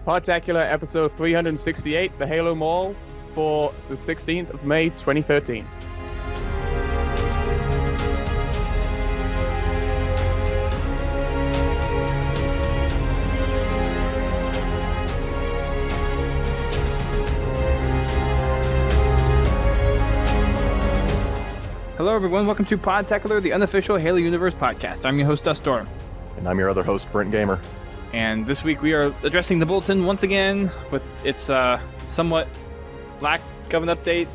Podtacular episode 368, the Halo Mall, for the 16th of May 2013. Hello everyone, welcome to Podtacular, the unofficial Halo Universe podcast. I'm your host, Duststorm. And I'm your other host, Brent Gamer. And this week we are addressing the bulletin once again with its somewhat lack of an update,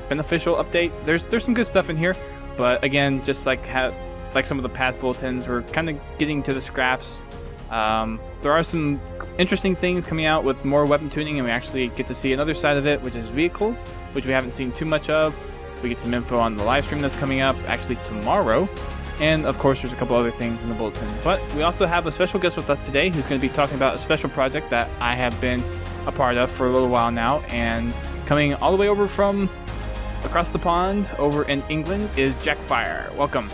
beneficial update. There's some good stuff in here, but again, just like some of the past bulletins, we're kind of getting to the scraps. There are some interesting things coming out with more weapon tuning, and we actually get to see another side of it, which is vehicles, which we haven't seen too much of. We get some info on the live stream that's coming up actually tomorrow. And of course, there's a couple other things in the bulletin. But we also have a special guest with us today who's going to be talking about a special project that I have been a part of for a little while now. And coming all the way over from across the pond over in England is JakFire. Welcome.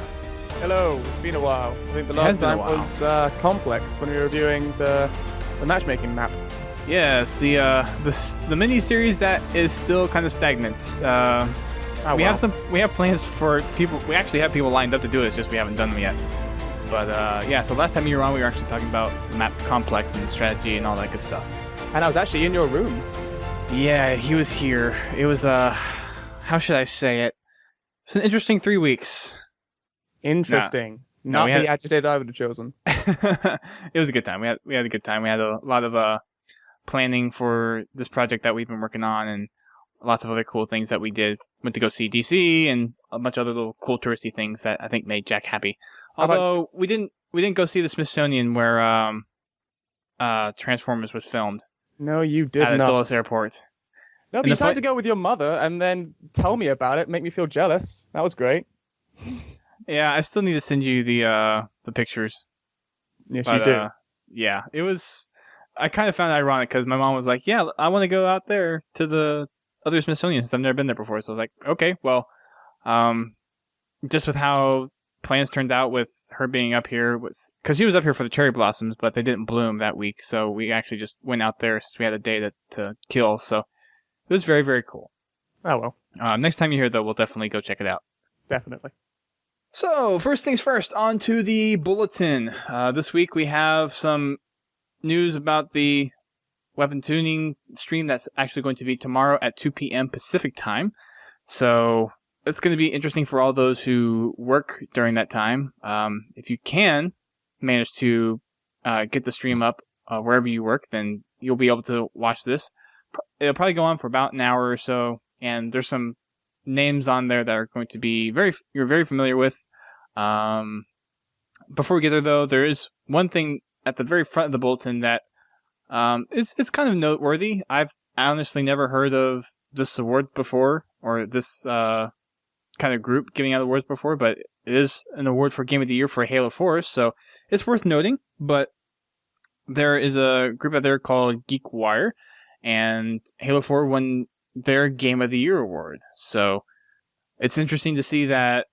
Hello, it's been a while. I think the last time was Complex when we were reviewing the matchmaking map. Yes, the mini-series that is still kind of stagnant. We have plans for people. We actually have people lined up to do it. It's just we haven't done them yet. But yeah, so last time you were on, we were actually talking about map complex and strategy and all that good stuff. And I was actually in your room. Yeah, he was here. It was how should I say it? It's an interesting 3 weeks. Interesting. Not the adjective I would have chosen. It was a good time. We had a good time. We had a lot of planning for this project that we've been working on, and lots of other cool things that we did. Went to go see DC and a bunch of other little cool touristy things that I think made Jack happy. Although we didn't go see the Smithsonian where Transformers was filmed. No, you did not. At Dulles Airport. No, but you decided to go with your mother and then tell me about it, make me feel jealous. That was great. Yeah, I still need to send you the pictures. Yes, you do. Yeah, it was. I kind of found it ironic because my mom was like, "Yeah, I want to go out there to the other Smithsonian since I've never been there before." So I was like, okay, well, just with how plans turned out with her being up here, because she was up here for the cherry blossoms, but they didn't bloom that week. So we actually just went out there since we had a day to kill. So it was very, very cool. Oh, well. Next time you're here, though, we'll definitely go check it out. Definitely. So first things first, on to the bulletin. This week we have some news about the weapon tuning stream that's actually going to be tomorrow at 2 p.m. Pacific time. So it's going to be interesting for all those who work during that time. If you can manage to get the stream up wherever you work, then you'll be able to watch this. It'll probably go on for about an hour or so, and there's some names on there that are going to be you're very familiar with. Before we get there, though, there is one thing at the very front of the bulletin that it's kind of noteworthy. I've honestly never heard of this award before, or this kind of group giving out awards before, but it is an award for Game of the Year for Halo 4, so it's worth noting. But there is a group out there called GeekWire, and Halo 4 won their Game of the Year award. So it's interesting to see that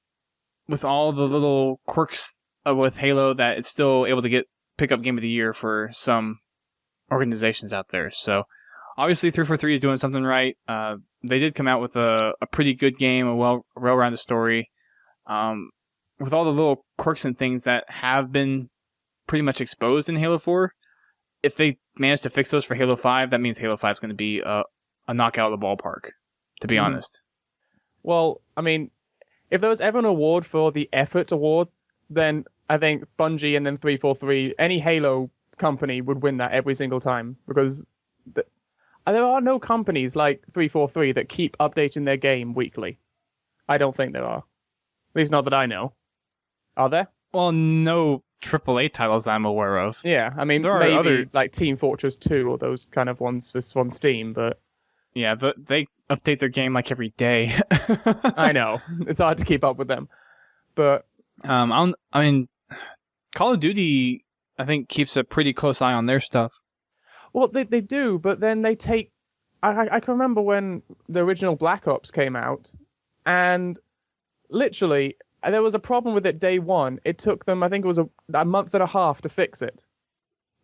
with all the little quirks with Halo, that it's still able to pick up Game of the Year for some organizations out there. So obviously 343 is doing something right. They did come out with a pretty good game, a well-rounded story, with all the little quirks and things that have been pretty much exposed in Halo 4. If they manage to fix those for Halo 5, that means Halo 5 is going to be a knockout of the ballpark, to be honest. Well, I mean, if there was ever an award for the effort award, then I think Bungie and then 343, any Halo company would win that every single time, because there are no companies like 343 that keep updating their game weekly. I don't think there are. At least not that I know. Are there? Well, no AAA titles I'm aware of. Yeah, I mean, there maybe are other like Team Fortress 2 or those kind of ones on Steam, but yeah, but they update their game like every day. I know. It's hard to keep up with them. But I mean, Call of Duty, I think, keeps a pretty close eye on their stuff. Well, they do, but then they take... I can remember when the original Black Ops came out, and literally, there was a problem with it day one. It took them, I think it was a month and a half to fix it.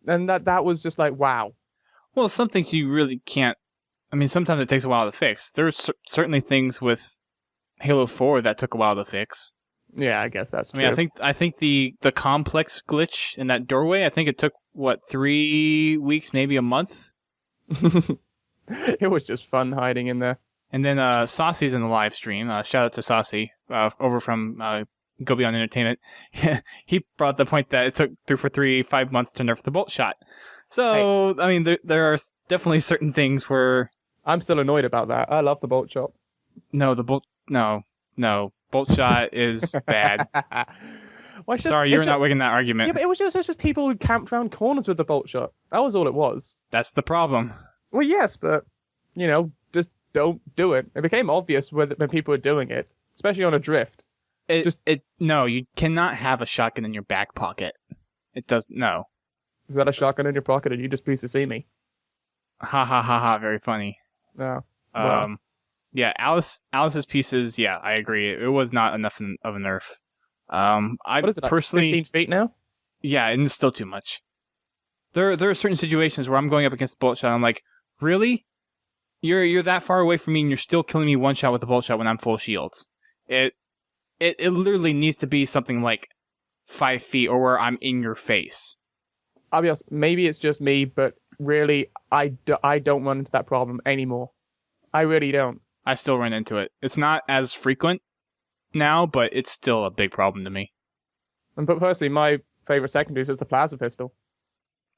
And that was just like, wow. Well, some things you really can't. I mean, sometimes it takes a while to fix. There's certainly things with Halo 4 that took a while to fix. Yeah, I guess that's true. I mean, I think the complex glitch in that doorway, I think it took, 3 weeks, maybe a month? It was just fun hiding in there. And then Saucy's in the live stream. Shout out to Saucy over from Go Beyond Entertainment. He brought the point that it took 5 months to nerf the bolt shot. So, hey. I mean, there are definitely certain things where... I'm still annoyed about that. I love the bolt shot. No, bolt shot is bad. Sorry, you're not winning that argument. Yeah, but it was just people who camped around corners with the bolt shot. That was all it was. That's the problem. Well, yes, but, just don't do it. It became obvious when people were doing it, especially on a drift. No, you cannot have a shotgun in your back pocket. It does, no. Is that a shotgun in your pocket and you just pleased to see me? Ha ha ha ha, very funny. No. Wow. Yeah, Alice's pieces, yeah, I agree. It was not enough of a nerf. What is it, personally, 15 feet now? Yeah, and it's still too much. There are certain situations where I'm going up against the bolt shot, and I'm like, really? You're that far away from me and you're still killing me one shot with the bolt shot when I'm full shields. It literally needs to be something like 5 feet or where I'm in your face. I'll be honest, maybe it's just me, but really, I don't run into that problem anymore. I really don't. I still run into it. It's not as frequent now, but it's still a big problem to me. But personally, my favorite secondaries is the plasma pistol.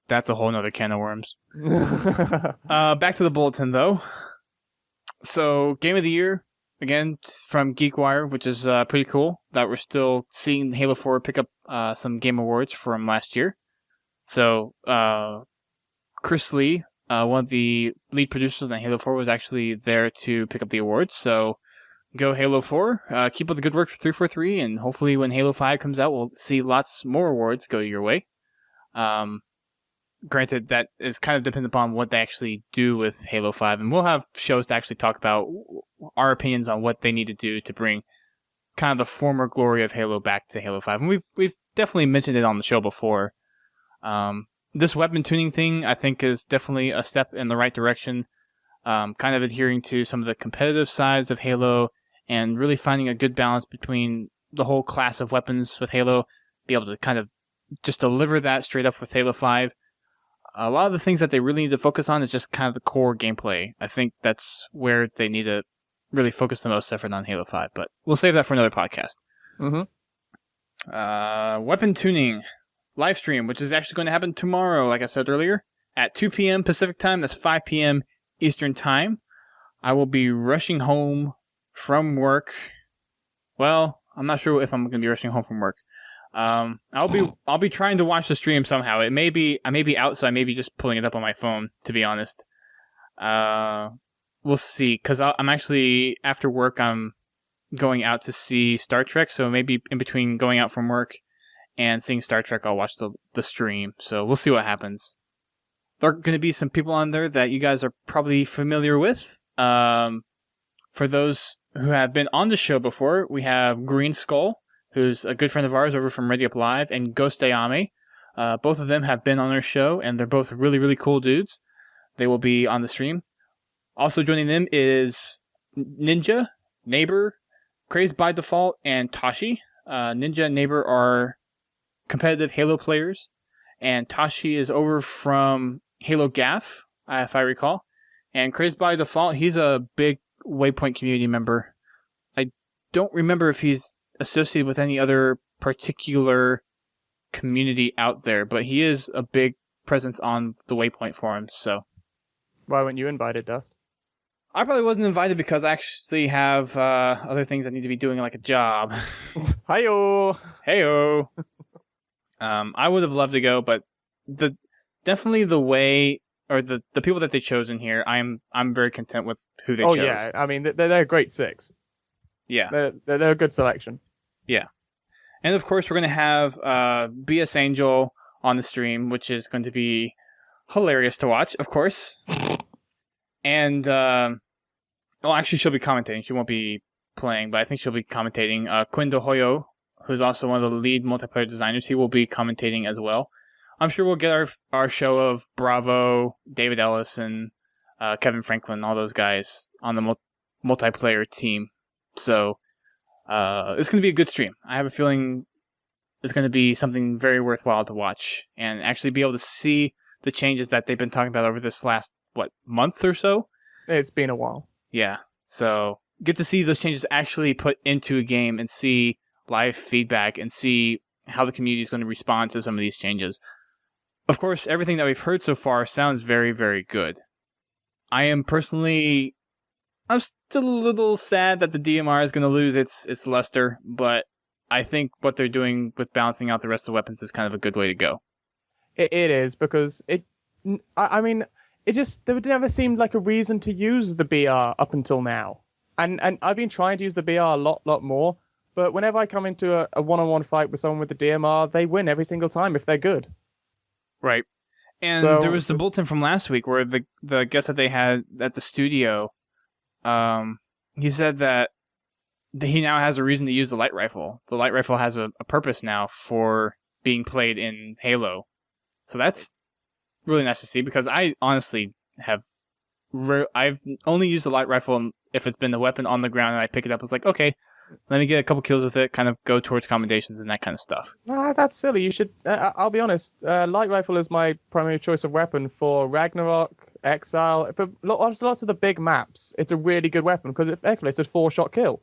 That's a whole nother can of worms. Back to the bulletin, though. So, Game of the Year, again, from GeekWire, which is pretty cool that we're still seeing Halo 4 pick up some game awards from last year. So, Chris Lee, one of the lead producers on Halo 4, was actually there to pick up the awards. So, go Halo 4. Keep up the good work for 343, and hopefully when Halo 5 comes out, we'll see lots more awards go your way. Granted, that is kind of dependent upon what they actually do with Halo 5, and we'll have shows to actually talk about our opinions on what they need to do to bring kind of the former glory of Halo back to Halo 5. And we've definitely mentioned it on the show before. This weapon tuning thing, I think, is definitely a step in the right direction, kind of adhering to some of the competitive sides of Halo and really finding a good balance between the whole class of weapons with Halo, be able to kind of just deliver that straight up with Halo 5. A lot of the things that they really need to focus on is just kind of the core gameplay. I think that's where they need to really focus the most effort on Halo 5, but we'll save that for another podcast. Weapon tuning live stream, which is actually going to happen tomorrow, like I said earlier, at 2 p.m. Pacific time. That's 5 p.m. Eastern time. I will be rushing home from work. Well, I'm not sure if I'm going to be rushing home from work. I'll be trying to watch the stream somehow. I may be out, so I may be just pulling it up on my phone, to be honest. We'll see, because I'm actually, after work, I'm going out to see Star Trek, so maybe in between going out from work and seeing Star Trek, I'll watch the stream, so we'll see what happens. There are going to be some people on there that you guys are probably familiar with. For those who have been on the show before, we have Green Skull, who's a good friend of ours over from Ready Up Live, and Ghost Ayame. Both of them have been on our show, and they're both really, really cool dudes. They will be on the stream. Also joining them is Ninja, Neighbor, Crazed by Default, and Tashi. Ninja and Neighbor are competitive Halo players, and Tashi is over from Halo Gaff, if I recall. And Crazed by Default, he's a big Waypoint community member. I don't remember if he's associated with any other particular community out there, but he is a big presence on the Waypoint forums, so. Why weren't you invited, Dust? I probably wasn't invited because I actually have other things I need to be doing, like a job. Hi-yo! Hey-yo! I would have loved to go, but definitely the way, or the people that they chose in here, I'm very content with who they chose. Oh yeah, I mean, they're a great six. Yeah. They're a good selection. Yeah. And of course, we're going to have BS Angel on the stream, which is going to be hilarious to watch, of course. And, actually, she'll be commentating. She won't be playing, but I think she'll be commentating. Quindo Hoyo, who's also one of the lead multiplayer designers, he will be commentating as well. I'm sure we'll get our show of Bravo, David Ellis, and Kevin Franklin, all those guys on the multiplayer team. So it's going to be a good stream. I have a feeling it's going to be something very worthwhile to watch and actually be able to see the changes that they've been talking about over this last, month or so? It's been a while. Yeah. So get to see those changes actually put into a game and see live feedback and see how the community is going to respond to some of these changes. Of course, everything that we've heard so far sounds very, very good. I'm still a little sad that the DMR is going to lose its luster, but I think what they're doing with balancing out the rest of the weapons is kind of a good way to go. It is, because there never seemed like a reason to use the BR up until now. And I've been trying to use the BR a lot more, but whenever I come into a one-on-one fight with someone with the DMR, they win every single time if they're good. Right. And So, there was the bulletin from last week where the guest that they had at the studio, he said that he now has a reason to use the light rifle. The light rifle has a purpose now for being played in Halo. So that's really nice to see, because I honestly I've only used the light rifle if it's been a weapon on the ground and I pick it up. It's like, okay, let me get a couple kills with it, kind of go towards commendations and that kind of stuff. That's silly. You should. I'll be honest. Light rifle is my primary choice of weapon for Ragnarok, Exile, for lots of the big maps. It's a really good weapon because it's a 4-shot kill,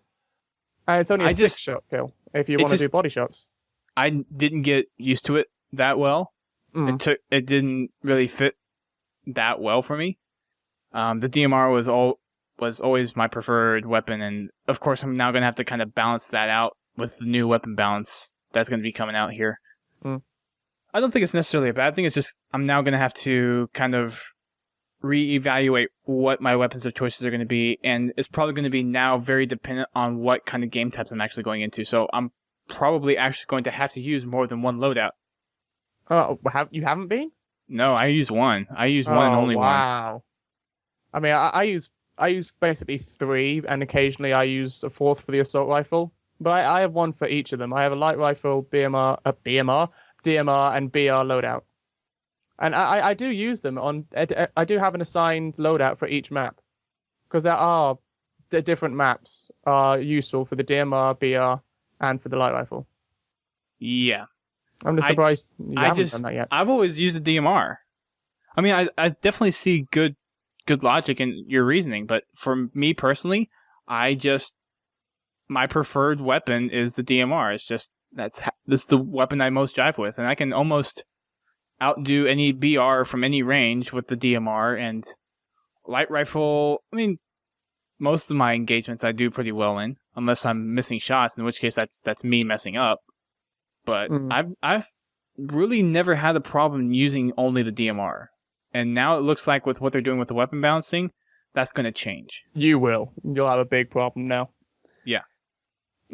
and it's only a 6-shot kill if you want to do body shots. I didn't get used to it that well. It didn't really fit that well for me. The DMR was always my preferred weapon, and of course I'm now going to have to kind of balance that out with the new weapon balance that's going to be coming out here. I don't think it's necessarily a bad thing. It's just I'm now going to have to kind of reevaluate what my weapons of choices are going to be, and it's probably going to be now very dependent on what kind of game types I'm actually going into. So I'm probably actually going to have to use more than one loadout. You haven't been? No, I use one. I use one and only one. Wow. I mean, I use basically 3, and occasionally I use a 4th for the assault rifle. But I have one for each of them. I have a light rifle, DMR, and BR loadout. And I do use them I do have an assigned loadout for each map, because there are different maps are useful for the DMR, BR, and for the light rifle. Yeah. I'm just surprised you haven't done that yet. I've always used the DMR. I mean, I definitely see good logic in your reasoning, but for me personally, my preferred weapon is the DMR. It's just this is the weapon I most jive with, and I can almost outdo any BR from any range with the DMR. And light rifle, I mean, most of my engagements I do pretty well in, unless I'm missing shots, in which case that's me messing up. But I've really never had a problem using only the DMR. And now it looks like with what they're doing with the weapon balancing, that's going to change. You will. You'll have a big problem now. Yeah.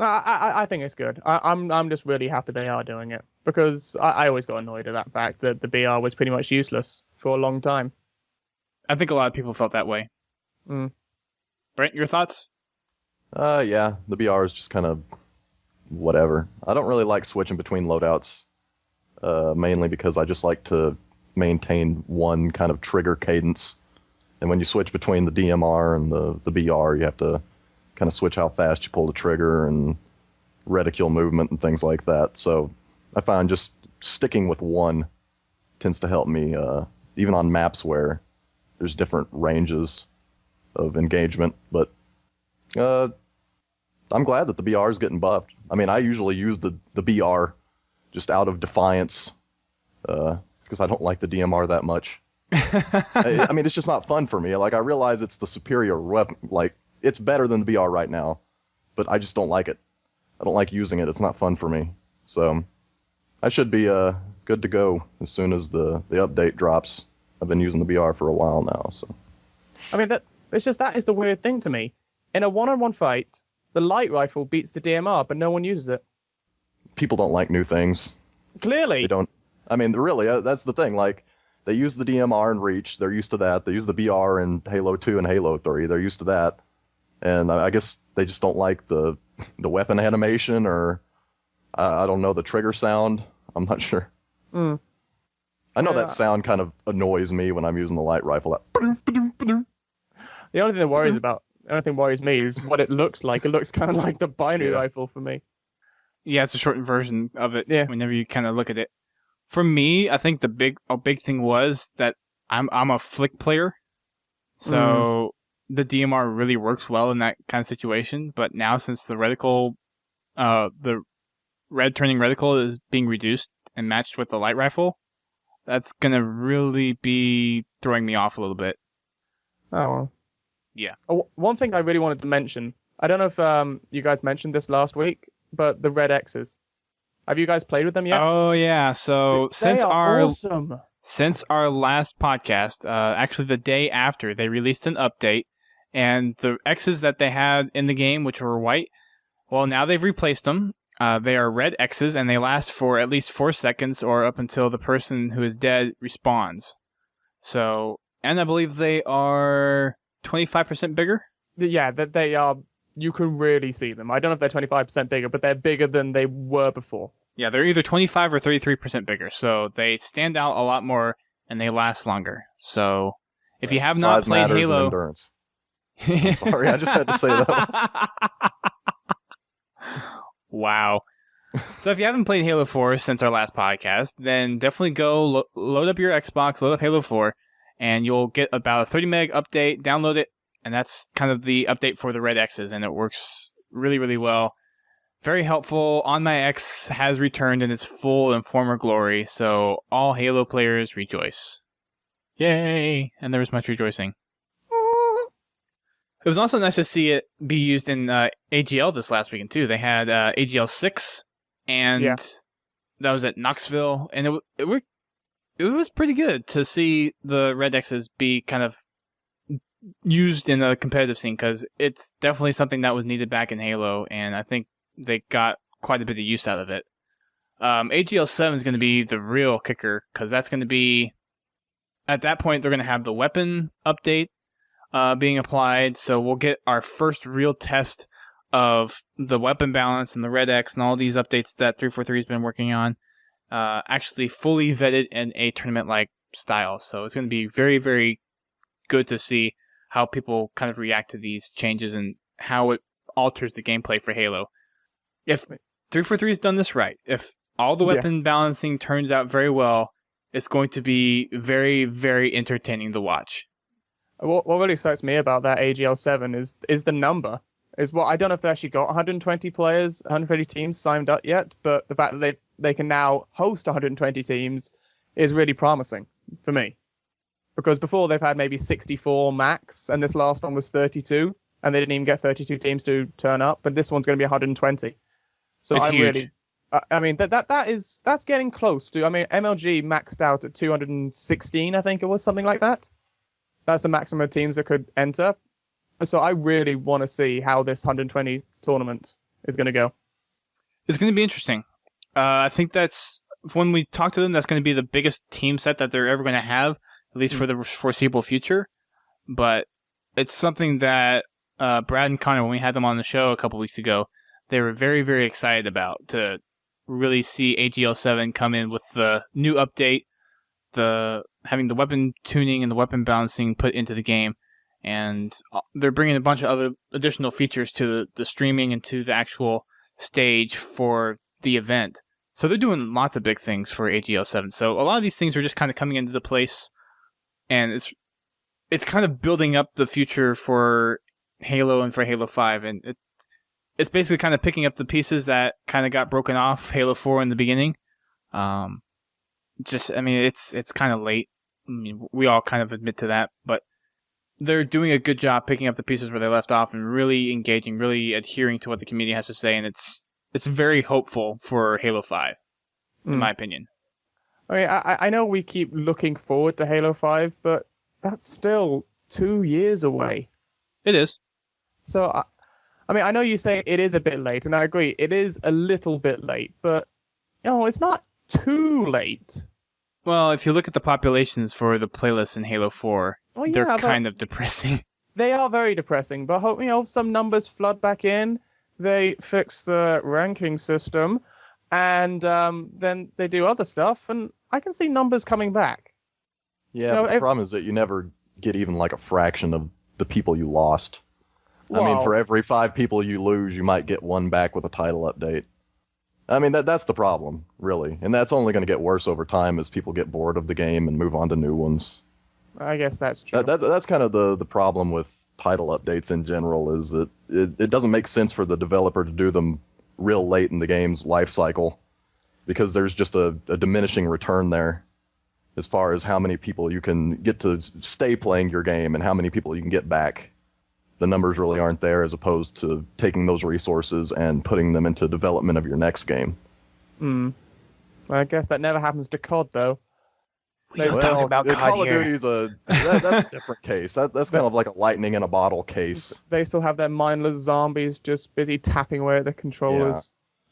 I think it's good. I'm just really happy they are doing it, because I always got annoyed at that fact that the BR was pretty much useless for a long time. I think a lot of people felt that way. Brent, your thoughts? Yeah, the BR is just kind of whatever. I don't really like switching between loadouts, mainly because I just like to maintain one kind of trigger cadence. And when you switch between the DMR and the BR, you have to kind of switch how fast you pull the trigger and reticule movement and things like that. So I find just sticking with one tends to help me, even on maps where there's different ranges of engagement. But I'm glad that the BR is getting buffed. I mean, I usually use the BR just out of defiance, because I don't like the DMR that much. I mean, it's just not fun for me. Like, I realize it's the superior weapon. Like, it's better than the BR right now, but I just don't like it. I don't like using it. It's not fun for me. So I should be good to go as soon as the update drops. I've been using the BR for a while now. So I mean, that is the weird thing to me. In a one-on-one fight, the light rifle beats the DMR, but no one uses it. People don't like new things. Clearly. They don't. I mean, really, that's the thing. Like, they use the DMR in Reach. They're used to that. They use the BR in Halo 2 and Halo 3. They're used to that. And I guess they just don't like the weapon animation, or I don't know, the trigger sound. I'm not sure. I know Yeah. that sound kind of annoys me when I'm using the light rifle. The only thing that worries me is what it looks like. It looks kind of like the binary rifle for me. Yeah, it's a shortened version of it. Yeah. Whenever you kind of look at it, for me, I think a big thing was that I'm a flick player, so the DMR really works well in that kind of situation. But now, since the reticle, the red turning reticle is being reduced and matched with the light rifle, that's gonna really be throwing me off a little bit. Oh, well. Yeah. Oh, one thing I really wanted to mention, I don't know if you guys mentioned this last week, but the red X's. Have you guys played with them yet? Oh yeah. So They are awesome. Since our last podcast, actually the day after, they released an update, and the X's that they had in the game, which were white, well, now they've replaced them. They are red X's, and they last for at least 4 seconds or up until the person who is dead respawns. So, and I believe they are 25% bigger. Yeah, that they are. You can really see them. I don't know if they're 25% bigger, but they're bigger than they were before. Yeah, they're either 25 or 33% bigger, so they stand out a lot more and they last longer. So, if you have not Size played matters Halo, and endurance. I'm sorry, I just had to say that. Wow. So if you haven't played Halo 4 since our last podcast, then definitely go load up your Xbox, load up Halo 4, and you'll get about a 30 meg update, download it, and that's kind of the update for the red X's, and it works really, really well. Very helpful. On My X has returned in its full and former glory, so all Halo players rejoice. Yay! And there was much rejoicing. It was also nice to see it be used in AGL this last weekend, too. They had AGL 6, and that was at Knoxville, and it was pretty good to see the Red X's be kind of used in a competitive scene, because it's definitely something that was needed back in Halo, and I think they got quite a bit of use out of it. AGL 7 is going to be the real kicker, because that's going to be, at that point, they're going to have the weapon update being applied, so we'll get our first real test of the weapon balance and the Red X and all these updates that 343 has been working on, actually fully vetted in a tournament-like style. So it's going to be very, very good to see how people kind of react to these changes and how it alters the gameplay for Halo. If 343 has done this right, if all the weapon balancing turns out very well, it's going to be very, very entertaining to watch. What really excites me about that AGL 7 is the number. I don't know if they actually got 120 players, 120 teams signed up yet, but the fact that they can now host 120 teams is really promising for me. Because before they've had maybe 64 max, and this last one was 32, and they didn't even get 32 teams to turn up, but this one's going to be 120. So it's I'm huge. really, I mean that's getting close to. I mean MLG maxed out at 216, I think it was, something like that. That's the maximum of teams that could enter. So I really want to see how this 120 tournament is going to go. It's going to be interesting. I think that's, when we talk to them, that's going to be the biggest team set that they're ever going to have, at least for the foreseeable future. But it's something that Brad and Connor, when we had them on the show a couple weeks ago, they were very, very excited about, to really see AGL 7 come in with the new update, having the weapon tuning and the weapon balancing put into the game, and they're bringing a bunch of other additional features to the streaming and to the actual stage for the event. So they're doing lots of big things for AGL 7. So a lot of these things are just kind of coming into the place, and it's kind of building up the future for Halo and for Halo 5, and it's basically kind of picking up the pieces that kind of got broken off Halo 4 in the beginning. It's kind of late. I mean, we all kind of admit to that, but they're doing a good job picking up the pieces where they left off and really engaging, really adhering to what the community has to say, and it's very hopeful for Halo 5, in my opinion. I mean, I know we keep looking forward to Halo 5, but that's still 2 years away. It is. So, I mean, I know you say it is a bit late, and I agree, it is a little bit late, but it's not too late. Well, if you look at the populations for the playlists in Halo 4, they're kind of depressing. They are very depressing, but hope some numbers flood back in. They fix the ranking system, and then they do other stuff, and I can see numbers coming back. Yeah, but the problem is that you never get even like a fraction of the people you lost. Well, I mean, for every 5 people you lose, you might get 1 back with a title update. I mean, that's the problem, really. And that's only going to get worse over time as people get bored of the game and move on to new ones. I guess that's true. That's kind of the problem with title updates in general, is that it doesn't make sense for the developer to do them real late in the game's life cycle, because there's just a diminishing return there as far as how many people you can get to stay playing your game and how many people you can get back. The numbers really aren't there, as opposed to taking those resources and putting them into development of your next game. I guess that never happens to COD, though. We don't talk about COD Call here. of Duty's that's a different case. That's kind of like a lightning in a bottle case. They still have their mindless zombies just busy tapping away at the controllers.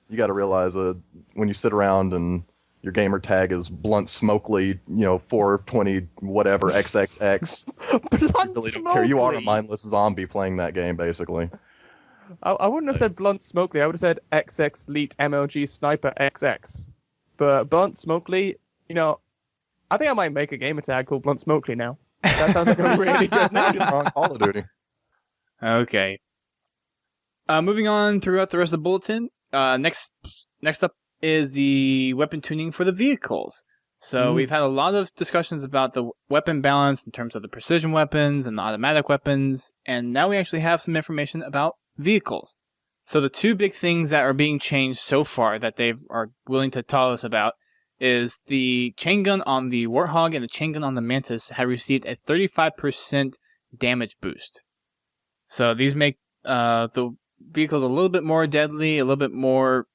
Yeah. You got to realize when you sit around and your gamer tag is Blunt Smokely, 420 whatever XXX. You really don't care. You are a mindless zombie playing that game, basically. I wouldn't have said Blunt Smokely. I would have said XX Elite MLG Sniper XX. But Blunt Smokely, I think I might make a gamer tag called Blunt Smokely now. That sounds like a really good name. On Call of Duty. Okay. Moving on throughout the rest of the bulletin. Next up is the weapon tuning for the vehicles. So we've had a lot of discussions about the weapon balance in terms of the precision weapons and the automatic weapons, and now we actually have some information about vehicles. So the 2 big things that are being changed so far that they are willing to tell us about is the chain gun on the Warthog and the chain gun on the Mantis have received a 35% damage boost. So these make the vehicles a little bit more deadly, a little bit more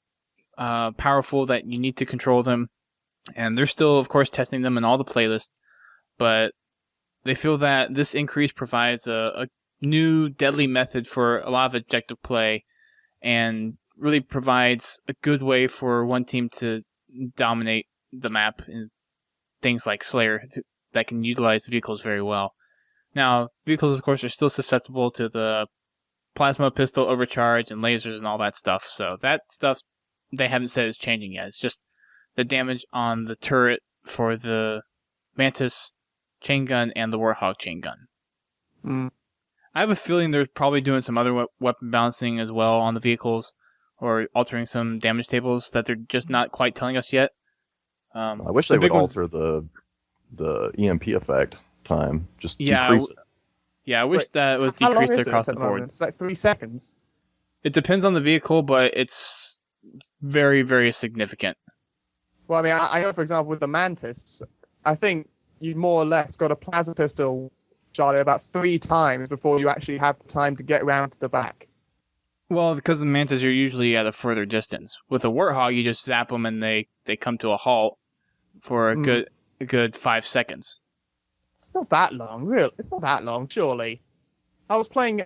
powerful, that you need to control them. And they're still, of course, testing them in all the playlists, but they feel that this increase provides a new deadly method for a lot of objective play, and really provides a good way for one team to dominate the map in things like Slayer that can utilize the vehicles very well. Now, vehicles, of course, are still susceptible to the plasma pistol overcharge and lasers and all that stuff, so that stuff they haven't said is changing yet. It's just the damage on the turret for the Mantis chain gun and the Warthog chain gun. I have a feeling they're probably doing some other weapon balancing as well on the vehicles, or altering some damage tables that they're just not quite telling us yet. I wish they would alter the EMP effect time. Just decrease it. Yeah, I wish that was decreased across the board. It's like 3 seconds. It depends on the vehicle, but it's very, very significant. Well, I mean, I know, for example, with the Mantis, I think you more or less got a plasma pistol shot about 3 times before you actually have the time to get around to the back. Well, because the Mantis are usually at a further distance. With a Warthog, you just zap them and they come to a halt for a good 5 seconds. It's not that long, really. It's not that long, surely. I was playing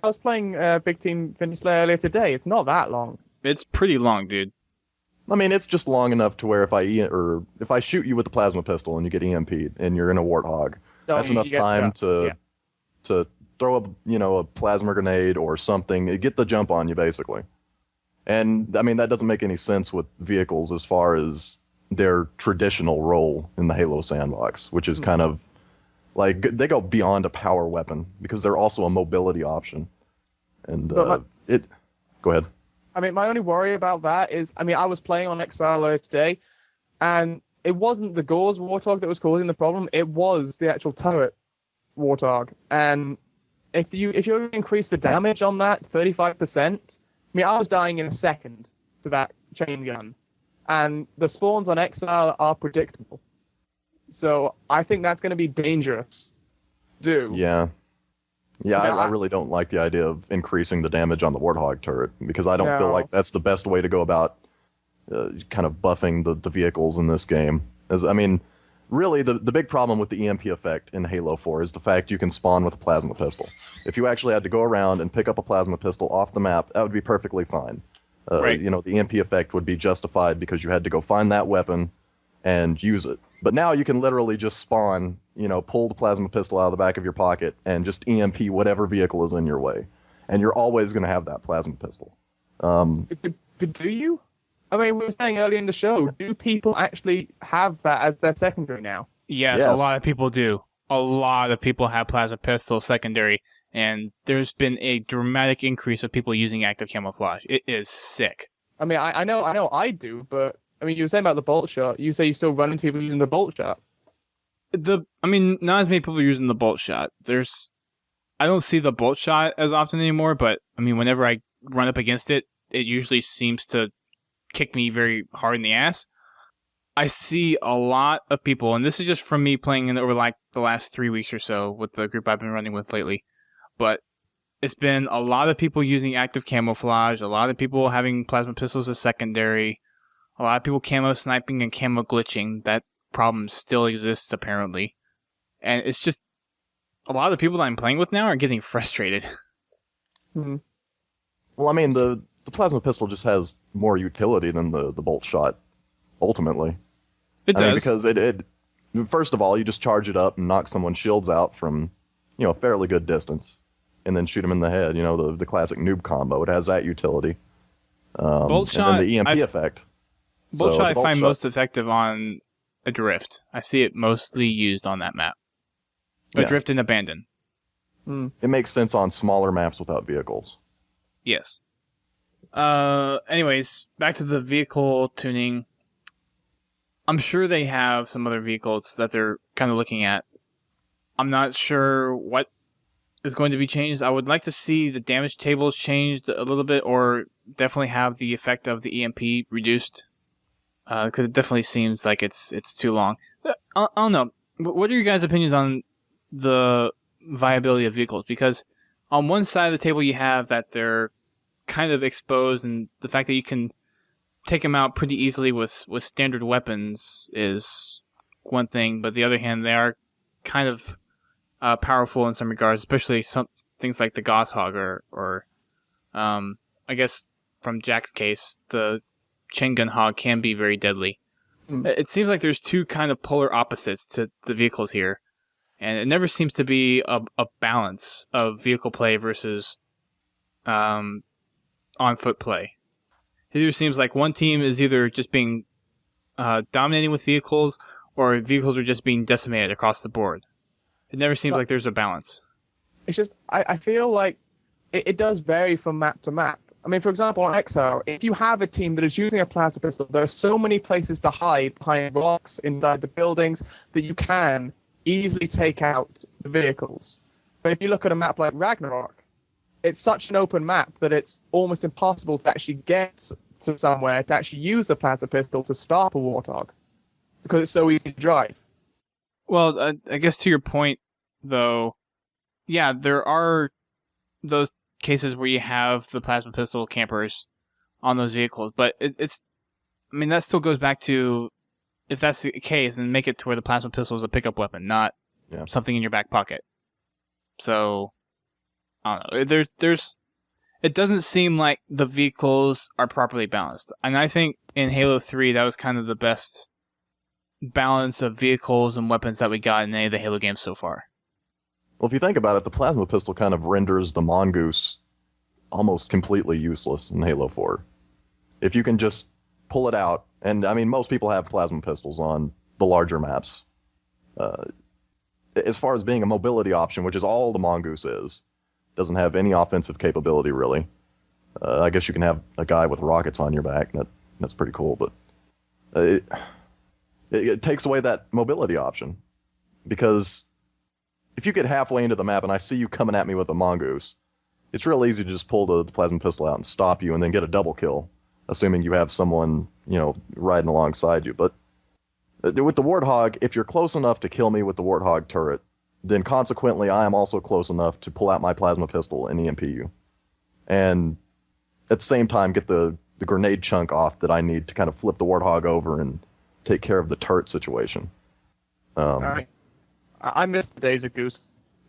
Big Team Finish earlier today. It's not that long. It's pretty long, dude. I mean, it's just long enough to where if I shoot you with the plasma pistol and you get EMP'd and you're in a Warthog, that's enough time to throw a plasma grenade or something, get the jump on you, basically. And I mean, that doesn't make any sense with vehicles as far as their traditional role in the Halo sandbox, which is kind of like they go beyond a power weapon because they're also a mobility option. And go ahead. I mean, my only worry about that is, I mean, I was playing on Exile earlier today, and it wasn't the Gauze Warthog that was causing the problem. It was the actual turret Warthog. And if you increase the damage on that 35%, I mean, I was dying in a second to that chain gun. And the spawns on Exile are predictable. So I think that's going to be dangerous. Yeah, I really don't like the idea of increasing the damage on the Warthog turret, because I don't feel like that's the best way to go about kind of buffing the vehicles in this game. I mean, really, the big problem with the EMP effect in Halo 4 is the fact you can spawn with a plasma pistol. If you actually had to go around and pick up a plasma pistol off the map, that would be perfectly fine. Right. The EMP effect would be justified because you had to go find that weapon and use it. But now you can literally just spawn, pull the plasma pistol out of the back of your pocket and just EMP whatever vehicle is in your way. And you're always going to have that plasma pistol. But do you? I mean, we were saying earlier in the show, do people actually have that as their secondary now? Yes, Yes. a lot of people do. A lot of people have plasma pistol secondary, and there's been a dramatic increase of people using active camouflage. It is sick. I mean, I know I do, but I mean, you were saying about the bolt shot. You say you still run into people using the bolt shot. Not as many people using the bolt shot. I don't see the bolt shot as often anymore, but I mean, whenever I run up against it, it usually seems to kick me very hard in the ass. I see a lot of people, and this is just from me playing over like the last 3 weeks or so with the group I've been running with lately, but it's been a lot of people using active camouflage, a lot of people having plasma pistols as secondary, a lot of people camo sniping and camo glitching. That problem still exists apparently, and it's just a lot of the people that I'm playing with now are getting frustrated. Mm-hmm. Well, I mean, the plasma pistol just has more utility than the bolt shot, ultimately. It does. Because it first of all, you just charge it up and knock someone's shields out from, a fairly good distance, and then shoot them in the head. The classic noob combo. It has that utility. Bolt shot, and then the EMP effect. Bolt So shot I the bolt find shot- most effective on Adrift. I see it mostly used on that map. Adrift and Abandon. It makes sense on smaller maps without vehicles. Yes. Anyways, back to the vehicle tuning. I'm sure they have some other vehicles that they're kind of looking at. I'm not sure what is going to be changed. I would like to see the damage tables changed a little bit, or definitely have the effect of the EMP reduced. Because it definitely seems like it's too long. I don't know. What are your guys' opinions on the viability of vehicles? Because on one side of the table you have that they're kind of exposed, and the fact that you can take them out pretty easily with standard weapons is one thing, but the other hand, they are kind of powerful in some regards, especially some things like the Goshawk or I guess from Jack's case, the chain gun hog can be very deadly. It seems like there's two kind of polar opposites to the vehicles here, and it never seems to be a balance of vehicle play versus on foot play. It either seems like one team is either just being dominating with vehicles, or vehicles are just being decimated across the board. It never seems like there's a balance. It's just, I feel like it does vary from map to map. I mean, for example, on Exile, if you have a team that is using a plasma pistol, there are so many places to hide behind rocks, inside the buildings, that you can easily take out the vehicles. But if you look at a map like Ragnarok, it's such an open map that it's almost impossible to actually get to somewhere to actually use a plasma pistol to stop a Warthog, because it's so easy to drive. Well, I guess to your point, though, yeah, there are those cases where you have the plasma pistol campers on those vehicles, but I mean, that still goes back to, if that's the case, then make it to where the plasma pistol is a pickup weapon, not something in your back pocket. So, I don't know. It doesn't seem like the vehicles are properly balanced. And I think in Halo 3, that was kind of the best balance of vehicles and weapons that we got in any of the Halo games so far. Well, if you think about it, the plasma pistol kind of renders the Mongoose almost completely useless in Halo 4. If you can just pull it out, and I mean, most people have plasma pistols on the larger maps. As far as being a mobility option, which is all the Mongoose is, doesn't have any offensive capability, really. I guess you can have a guy with rockets on your back, and that's pretty cool, but it takes away that mobility option. Because if you get halfway into the map and I see you coming at me with a Mongoose, it's real easy to just pull the plasma pistol out and stop you and then get a double kill, assuming you have someone, riding alongside you. But with the Warthog, if you're close enough to kill me with the Warthog turret, then consequently I am also close enough to pull out my plasma pistol and EMP you. And at the same time get the grenade chunk off that I need to kind of flip the Warthog over and take care of the turret situation. I miss the days of Goose.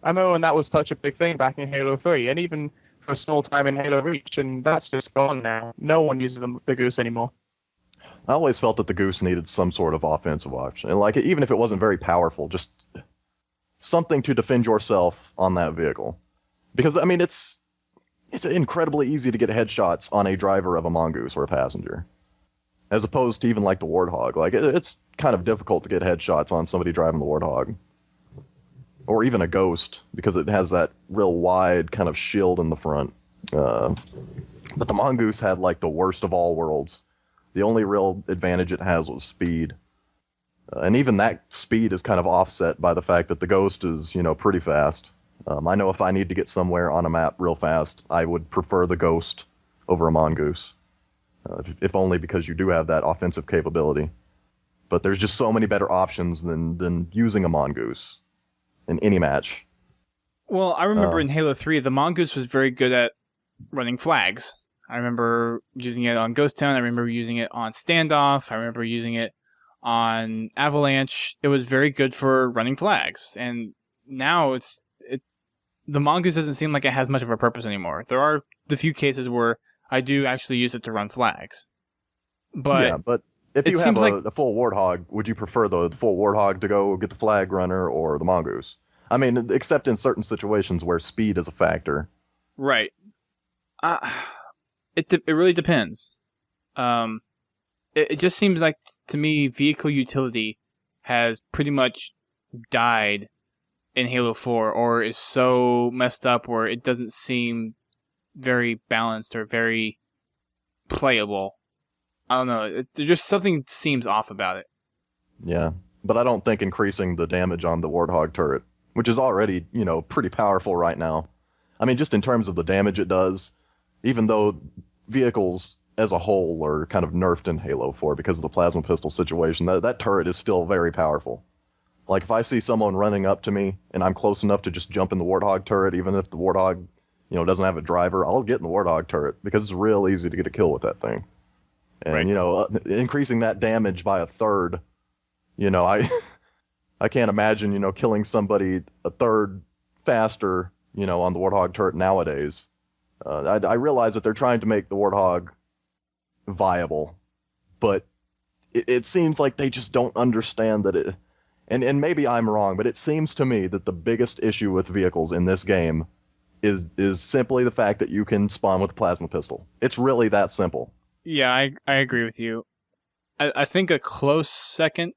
I remember when that was such a big thing back in Halo 3, and even for a small time in Halo Reach, and that's just gone now. No one uses the Goose anymore. I always felt that the Goose needed some sort of offensive option. And like, even if it wasn't very powerful, just something to defend yourself on that vehicle. Because, I mean, it's incredibly easy to get headshots on a driver of a Mongoose or a passenger. as opposed to even like the Warthog. Like it's kind of difficult to get headshots on somebody driving the Warthog, or even a Ghost, because it has that real wide kind of shield in the front. But the Mongoose had like the worst of all worlds. The only real advantage it has was speed. And even that speed is kind of offset by the fact that the Ghost is, pretty fast. I know if I need to get somewhere on a map real fast, I would prefer the Ghost over a Mongoose. If only because you do have that offensive capability. But there's just so many better options than using a Mongoose in any match. Well, I remember in Halo 3, the Mongoose was very good at running flags. I remember using it on Ghost Town. I remember using it on Standoff. I remember using it on Avalanche. It was very good for running flags. And now the Mongoose doesn't seem like it has much of a purpose anymore. There are the few cases where I do actually use it to run flags. But if you have a full Warthog, would you prefer the full Warthog to go get the flag runner or the Mongoose? I mean, except in certain situations where speed is a factor. Right. It really depends. It just seems like, to me, vehicle utility has pretty much died in Halo 4, or is so messed up where it doesn't seem very balanced or very playable. I don't know. Just something seems off about it. Yeah, but I don't think increasing the damage on the Warthog turret, which is already, pretty powerful right now. I mean, just in terms of the damage it does, even though vehicles as a whole are kind of nerfed in Halo 4 because of the plasma pistol situation, that turret is still very powerful. Like, if I see someone running up to me and I'm close enough to just jump in the Warthog turret, even if the Warthog, doesn't have a driver, I'll get in the Warthog turret because it's real easy to get a kill with that thing. And, increasing that damage by a third, I can't imagine, killing somebody a third faster, on the Warthog turret nowadays. I realize that they're trying to make the Warthog viable, but it seems like they just don't understand that it. And maybe I'm wrong, but it seems to me that the biggest issue with vehicles in this game is simply the fact that you can spawn with a plasma pistol. It's really that simple. Yeah, I agree with you. I think a close second,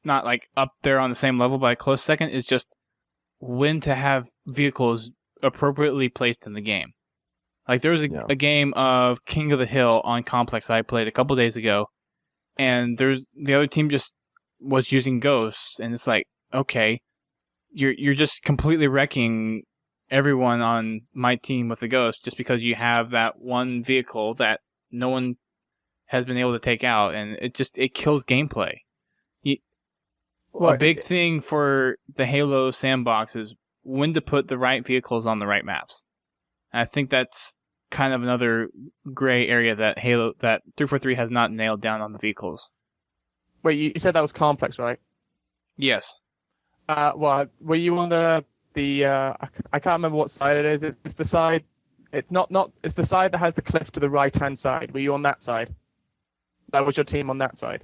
not like up there on the same level, but a close second is just when to have vehicles appropriately placed in the game. Like, there was a game of King of the Hill on Complex I played a couple days ago, and the other team just was using Ghosts, and it's like, okay, you're just completely wrecking everyone on my team with the Ghost just because you have that one vehicle that no one has been able to take out, and it kills gameplay. A big thing for the Halo sandbox is when to put the right vehicles on the right maps. And I think that's kind of another gray area that 343 has not nailed down on the vehicles. Wait, you said that was Complex, right? Yes. Well, were you on the I can't remember what side it is. It's the side. It's not. It's the side that has the cliff to the right-hand side. Were you on that side? That was your team on that side.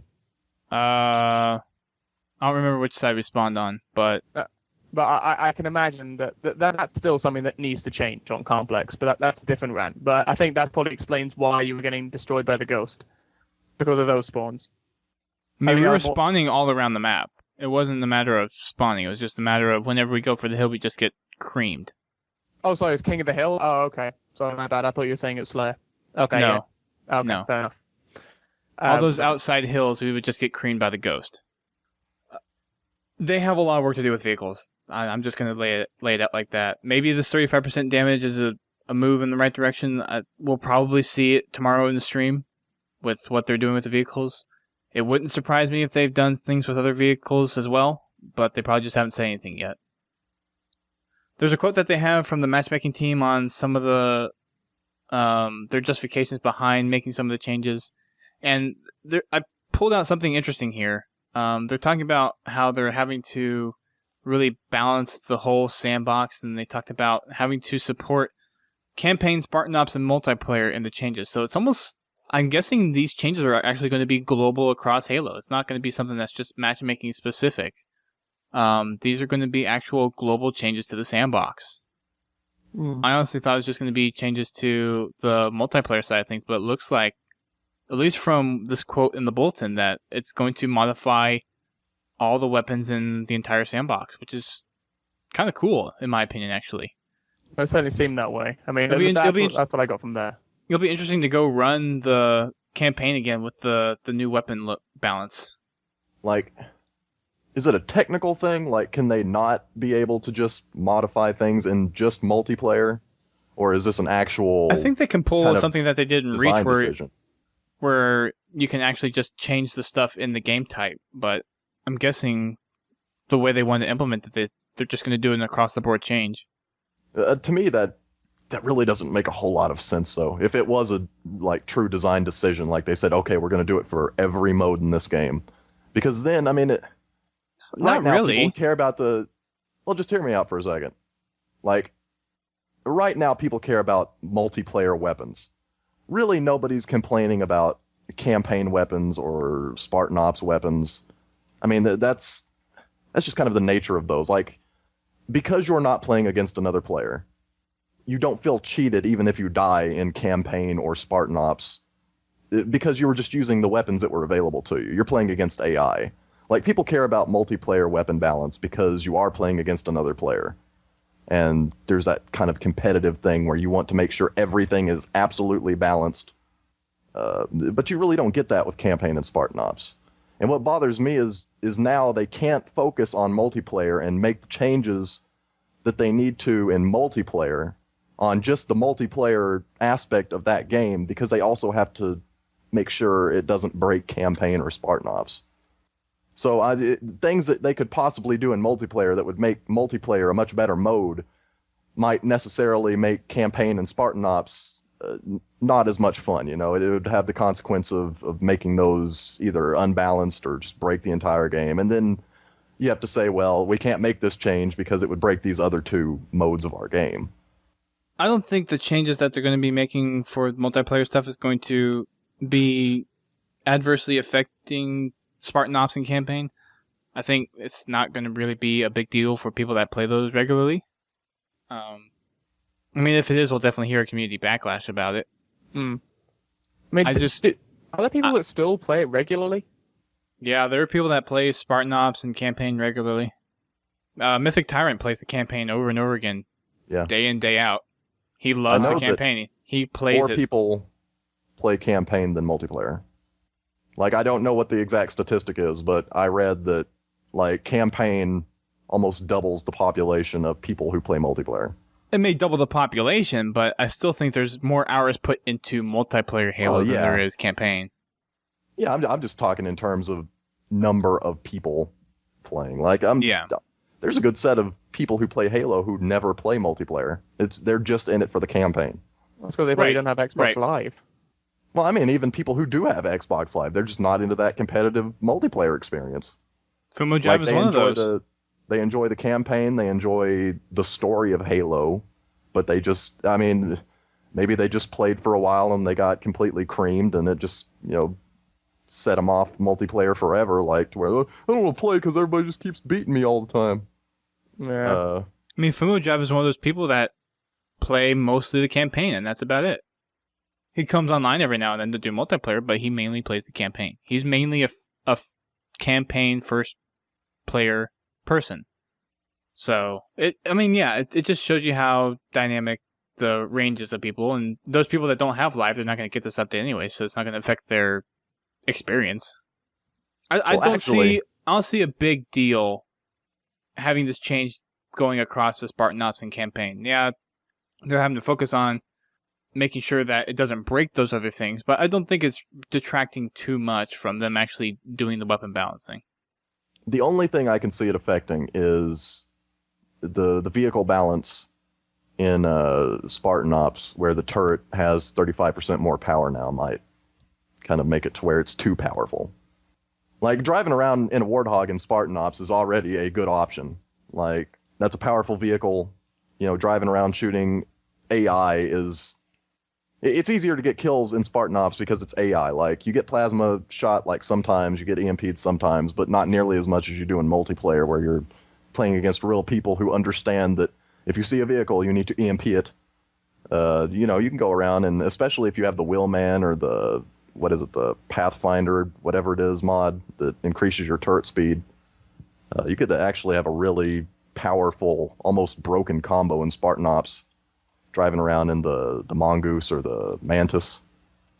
I don't remember which side we spawned on, but I can imagine that's still something that needs to change on Complex. But that's a different rant. But I think that probably explains why you were getting destroyed by the Ghost, because of those spawns. I mean, we were spawning all around the map. It wasn't a matter of spawning. It was just a matter of whenever we go for the hill, we just get creamed. Oh, sorry, it's King of the Hill? Oh, okay. Sorry, my bad. I thought you were saying it was Slayer. Okay, no. Yeah. Okay, no. Fair enough. All those outside hills, we would just get creamed by the Ghost. They have a lot of work to do with vehicles. I'm just going to lay it out like that. Maybe this 35% damage is a move in the right direction. We'll probably see it tomorrow in the stream with what they're doing with the vehicles. It wouldn't surprise me if they've done things with other vehicles as well, but they probably just haven't said anything yet. There's a quote that they have from the matchmaking team on some of the their justifications behind making some of the changes, and I pulled out something interesting here. They're talking about how they're having to really balance the whole sandbox, and they talked about having to support campaign, Spartan Ops, and multiplayer in the changes. So it's almost, I'm guessing these changes are actually going to be global across Halo. It's not going to be something that's just matchmaking specific. These are going to be actual global changes to the sandbox. I honestly thought it was just going to be changes to the multiplayer side of things, but it looks like at least from this quote in the bulletin, that it's going to modify all the weapons in the entire sandbox, which is kind of cool, in my opinion, actually. It certainly seemed that way. I mean, It'll that's what I got from there. It'll be interesting to go run the campaign again with the new weapon balance. Like, is it a technical thing? Like, can they not be able to just modify things in just multiplayer? Or is this an actual... I think they can pull something that they did in Reach where you can actually just change the stuff in the game type. But I'm guessing the way they want to implement it, they're just going to do an across-the-board change. To me, that really doesn't make a whole lot of sense, though. If it was a true design decision, like they said, okay, we're going to do it for every mode in this game. Because then, I mean... Not really. People care about the... Well, just hear me out for a second. Like, right now, people care about multiplayer weapons. Really, nobody's complaining about campaign weapons or Spartan Ops weapons. I mean, that's just kind of the nature of those. Like, because you're not playing against another player, you don't feel cheated even if you die in campaign or Spartan Ops, because you were just using the weapons that were available to you. You're playing against AI. Like, people care about multiplayer weapon balance because you are playing against another player. And there's that kind of competitive thing where you want to make sure everything is absolutely balanced. But you really don't get that with campaign and Spartan Ops. And what bothers me is now they can't focus on multiplayer and make the changes that they need to in multiplayer on just the multiplayer aspect of that game, because they also have to make sure it doesn't break campaign or Spartan Ops. So things that they could possibly do in multiplayer that would make multiplayer a much better mode might necessarily make campaign and Spartan Ops not as much fun. You know, it would have the consequence of making those either unbalanced or just break the entire game. And then you have to say, well, we can't make this change because it would break these other two modes of our game. I don't think the changes that they're going to be making for multiplayer stuff is going to be adversely affecting Spartan Ops and campaign. I think it's not going to really be a big deal for people that play those regularly. I mean, if it is, we'll definitely hear a community backlash about it. I mean, are there people that still play it regularly? Yeah, there are people that play Spartan Ops and campaign regularly. Mythic Tyrant plays the campaign over and over again, day in, day out. He loves the campaign. He plays it. More people play campaign than multiplayer. Like, I don't know what the exact statistic is, but I read that, like, campaign almost doubles the population of people who play multiplayer. It may double the population, but I still think there's more hours put into multiplayer Halo than there is campaign. Yeah, I'm just talking in terms of number of people playing. Like, there's a good set of people who play Halo who never play multiplayer. They're just in it for the campaign. That's because they probably don't have Xbox Live. Well, I mean, even people who do have Xbox Live, they're just not into that competitive multiplayer experience. Fumo Jive is one of those. They enjoy the campaign, they enjoy the story of Halo, but they just, I mean, maybe they just played for a while and they got completely creamed and it just, set them off multiplayer forever, like, to where, I don't want to play because everybody just keeps beating me all the time. Yeah. I mean, Fumo Jive is one of those people that play mostly the campaign, and that's about it. He comes online every now and then to do multiplayer, but he mainly plays the campaign. He's mainly a campaign first player person. So it just shows you how dynamic the range is of people, and those people that don't have live, they're not going to get this update anyway, so it's not going to affect their experience. I don't see a big deal having this change going across the Spartan Ops and campaign. Yeah, they're having to focus on making sure that it doesn't break those other things, but I don't think it's detracting too much from them actually doing the weapon balancing. The only thing I can see it affecting is the vehicle balance in Spartan Ops, where the turret has 35% more power now, might kind of make it to where it's too powerful. Like, driving around in a Warthog in Spartan Ops is already a good option. Like, that's a powerful vehicle. Driving around shooting AI is... It's easier to get kills in Spartan Ops because it's AI. Like, you get plasma shot, like, sometimes, you get EMP'd sometimes, but not nearly as much as you do in multiplayer, where you're playing against real people who understand that if you see a vehicle, you need to EMP it. You can go around, and especially if you have the Wheelman or the what is it, the Pathfinder, whatever it is mod that increases your turret speed, you could actually have a really powerful, almost broken combo in Spartan Ops, driving around in the Mongoose or the Mantis.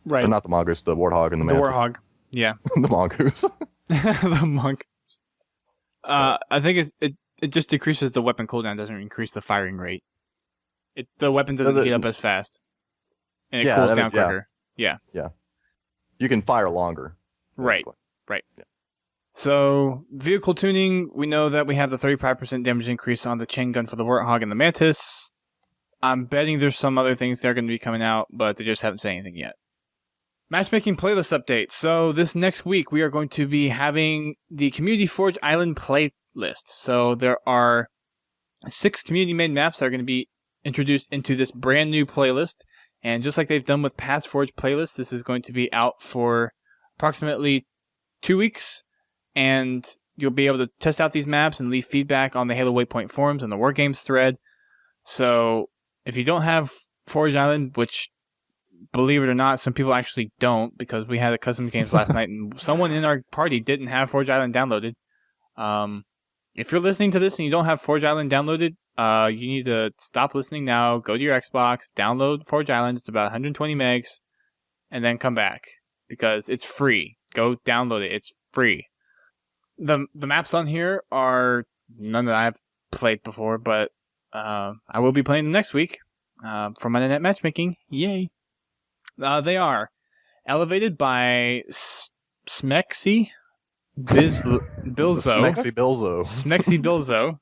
Right. Or not the Mongoose, the Warthog and the Mantis. The Warthog. Yeah. The Mongoose. The Mongoose. I think it just decreases the weapon cooldown, doesn't increase the firing rate. The weapon doesn't heat up as fast. And it cools down quicker. Yeah. You can fire longer. Basically. Right. Yeah. So, vehicle tuning, we know that we have the 35% damage increase on the chain gun for the Warthog and the Mantis. I'm betting there's some other things that are going to be coming out, but they just haven't said anything yet. Matchmaking playlist update. So, this next week, we are going to be having the Community Forge Island playlist. So, there are 6 community-made maps that are going to be introduced into this brand new playlist. And just like they've done with past Forge playlists, this is going to be out for approximately 2 weeks. And you'll be able to test out these maps and leave feedback on the Halo Waypoint forums and the Wargames thread. So, if you don't have Forge Island, which, believe it or not, some people actually don't, because we had a custom games last night, and someone in our party didn't have Forge Island downloaded. If you're listening to this and you don't have Forge Island downloaded, you need to stop listening now, go to your Xbox, download Forge Island, it's about 120 megs, and then come back, because it's free. Go download it, it's free. The maps on here are none that I've played before, but I will be playing them next week for Monday Night Matchmaking. Yay! They are Elevated by Smexy Bilzo. Smexy Bilzo. Smexy Bilzo.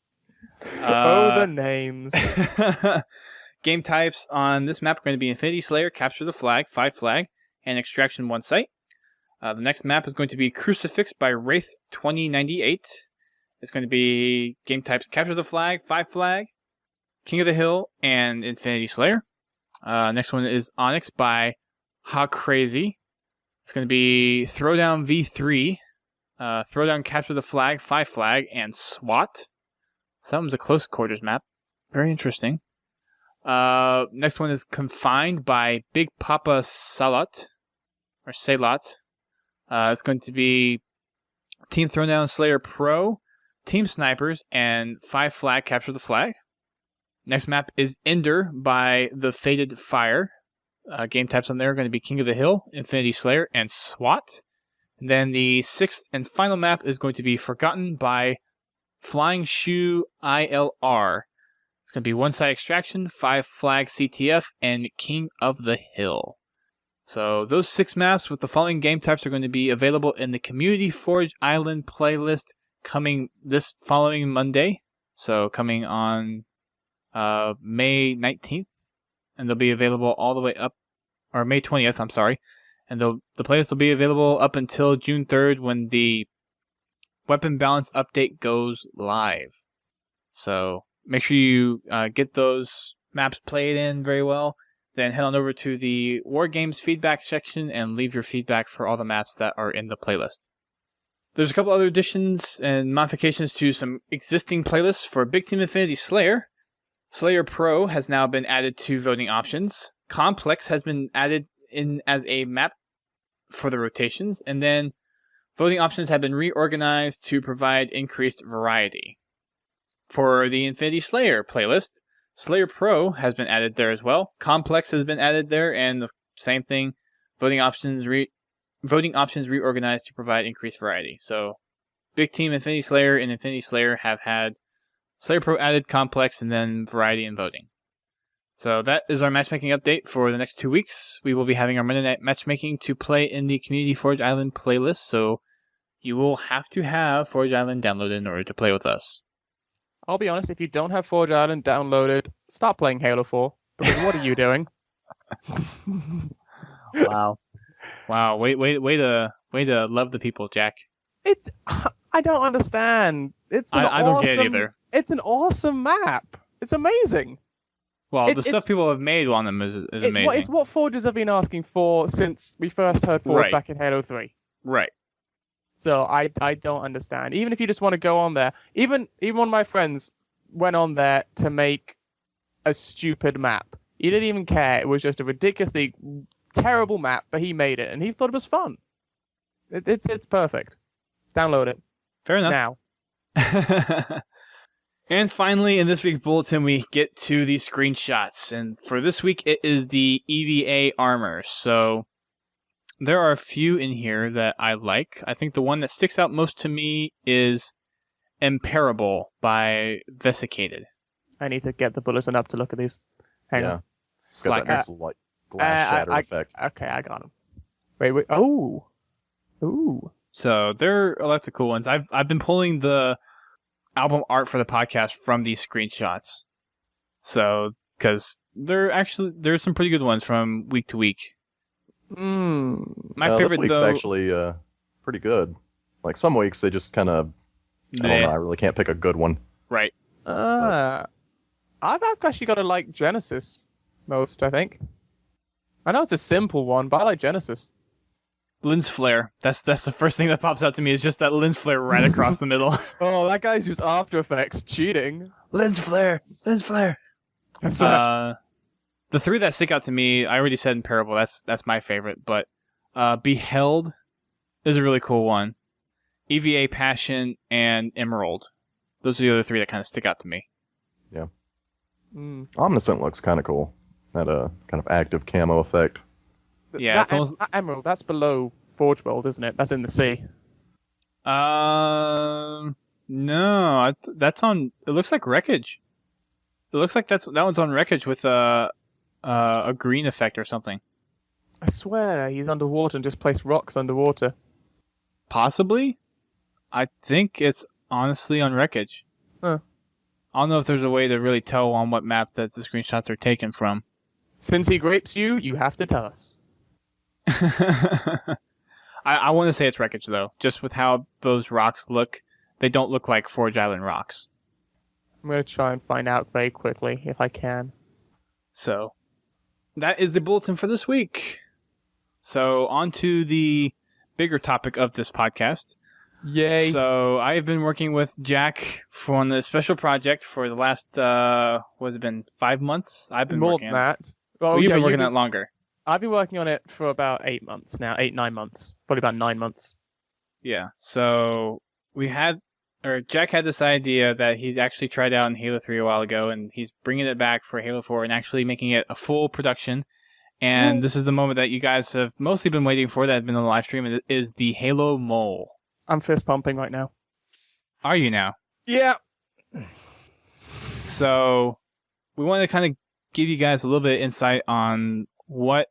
The names. Game types on this map are going to be Infinity Slayer, Capture the Flag, 5 flag, and Extraction 1 site. The next map is going to be Crucifix by Wraith 2098. It's going to be game types Capture the Flag, 5 flag, King of the Hill, and Infinity Slayer. Next one is Onyx by Ha Crazy. It's going to be Throwdown V3, Throwdown Capture the Flag, 5 flag, and SWAT. So that one's a close quarters map. Very interesting. Next one is Confined by Big Papa Salat, or Salat. It's going to be Team Throwdown Slayer Pro, Team Snipers, and 5 flag Capture the Flag. Next map is Ender by The Fated Fire. Game types on there are going to be King of the Hill, Infinity Slayer, and SWAT. And then the 6th and final map is going to be Forgotten by Flying Shoe ILR. It's going to be 1 site Extraction, 5 flag CTF, and King of the Hill. So those 6 maps with the following game types are going to be available in the Community Forge Island playlist coming this following Monday. So coming on May 19th. And they'll be available all the way up, or May 20th, I'm sorry. And the playlist will be available up until June 3rd when the weapon balance update goes live. So make sure you get those maps played in very well. Then head on over to the Wargames feedback section and leave your feedback for all the maps that are in the playlist. There's a couple other additions and modifications to some existing playlists for Big Team Infinity Slayer. Slayer Pro has now been added to voting options. Complex has been added in as a map for the rotations. And then voting options have been reorganized to provide increased variety. For the Infinity Slayer playlist, Slayer Pro has been added there as well. Complex has been added there, and the same thing. Voting options reorganized to provide increased variety. So, Big Team Infinity Slayer and Infinity Slayer have had Slayer Pro added, Complex, and then variety in voting. So that is our matchmaking update for the next 2 weeks. We will be having our Monday Night Matchmaking to play in the Community Forge Island playlist, so you will have to have Forge Island downloaded in order to play with us. I'll be honest, if you don't have Forge Island downloaded, stop playing Halo 4. Because what are you doing? Wow. Way to love the people, Jack. I don't understand. I don't get it either. It's an awesome map. It's amazing. Well, the stuff people have made on them is amazing. It's what Forgers have been asking for since we first heard Forge back in Halo 3. Right. So I don't understand. Even if you just want to go on there, even one of my friends went on there to make a stupid map. He didn't even care. It was just a ridiculously terrible map, but he made it, and he thought it was fun. It's perfect. Download it. Fair enough. Now. And finally, in this week's bulletin, we get to the screenshots. And for this week, it is the EVA armor. So there are a few in here that I like. I think the one that sticks out most to me is Imperable by Vesicated. I need to get the bulletin up to look at these. Hang on. It's got that nice like glass shatter effect. Okay, I got them. Wait. Oh. Ooh. So there are lots of cool ones. I've been pulling the album art for the podcast from these screenshots. So, because there's some pretty good ones from week to week. My favorite this week's though, actually pretty good. Like some weeks they just kind of, I don't know, I really can't pick a good one. right? I've actually got to like Genesis most, I think. I know it's a simple one, but I like Genesis. Lens flare. That's the first thing that pops out to me is just that lens flare right across the middle. Oh, that guy's used After Effects cheating. Lens flare. That's right. The three that stick out to me, I already said Imperable. That's my favorite, but Beheld is a really cool one. EVA Passion and Emerald. Those are the other three that kind of stick out to me. Yeah. Omniscient looks kind of cool. That kind of active camo effect. Yeah, it's almost... that Emerald, that's below Forge World, isn't it? That's in the sea. No, that's on. It looks like Wreckage. It looks like that one's on Wreckage with a green effect or something. I swear he's underwater and just placed rocks underwater. Possibly. I think it's honestly on Wreckage. Huh. I don't know if there's a way to really tell on what map that the screenshots are taken from. Since he grapes you, you have to tell us. I want to say it's Wreckage, though. Just with how those rocks look, they don't look like Forge Island rocks. I'm going to try and find out very quickly, if I can. So, that is the bulletin for this week. So, on to the bigger topic of this podcast. Yay. So, I have been working with Jack on the special project for the last, what has it been, 5 months? I've been more working than that. Well, you've been working on it longer. I've been working on it for about 8 months now, 9 months. Probably about 9 months. Yeah, so Jack had this idea that he's actually tried out in Halo 3 a while ago, and he's bringing it back for Halo 4 and actually making it a full production. And this is the moment that you guys have mostly been waiting for that has been on the live stream, and it is the Halo Mole. I'm fist pumping right now. Are you now? Yeah. So, we wanted to kind of give you guys a little bit of insight on what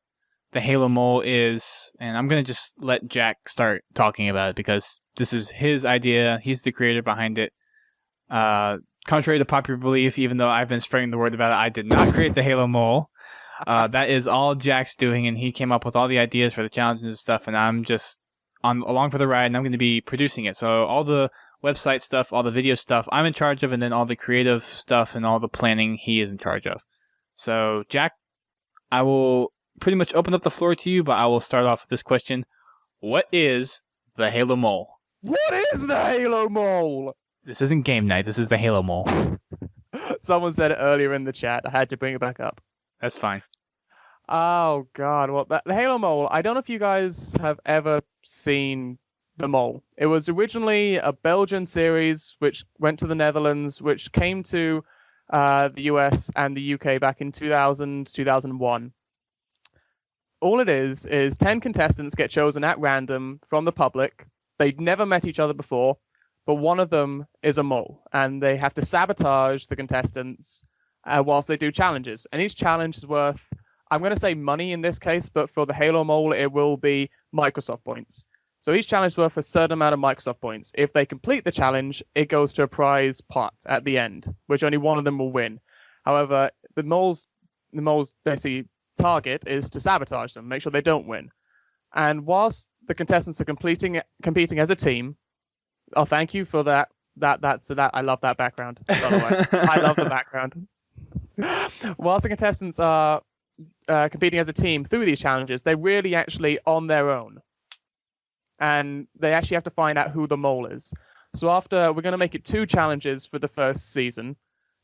the Halo Mole is, and I'm going to just let Jack start talking about it because this is his idea. He's the creator behind it. Contrary to popular belief, even though I've been spreading the word about it, I did not create the Halo Mole. That is all Jack's doing, and he came up with all the ideas for the challenges and stuff, and I'm just along for the ride, and I'm going to be producing it. So all the website stuff, all the video stuff, I'm in charge of, and then all the creative stuff and all the planning, he is in charge of. So, Jack, I will pretty much open up the floor to you, but I will start off with this question. What is the Halo Mole? What is the Halo Mole? This isn't game night. This is the Halo Mole. Someone said it earlier in the chat. I had to bring it back up. That's fine. Oh, God. Well, the Halo Mole, I don't know if you guys have ever seen the Mole. It was originally a Belgian series which went to the Netherlands, which came to the US and the UK back in 2000, 2001. All it is 10 contestants get chosen at random from the public. They'd never met each other before, but one of them is a mole, and they have to sabotage the contestants whilst they do challenges. And each challenge is worth, I'm going to say money in this case, but for the Halo Mole, it will be Microsoft points. So each challenge is worth a certain amount of Microsoft points. If they complete the challenge, it goes to a prize pot at the end, which only one of them will win. However, the mole's basically target is to sabotage them, make sure they don't win. And whilst the contestants are competing as a team, oh, thank you for that. I love that background, by the way. I love the background. Whilst the contestants are competing as a team through these challenges, they're really actually on their own. And they actually have to find out who the mole is. So we're going to make it 2 challenges for the first season.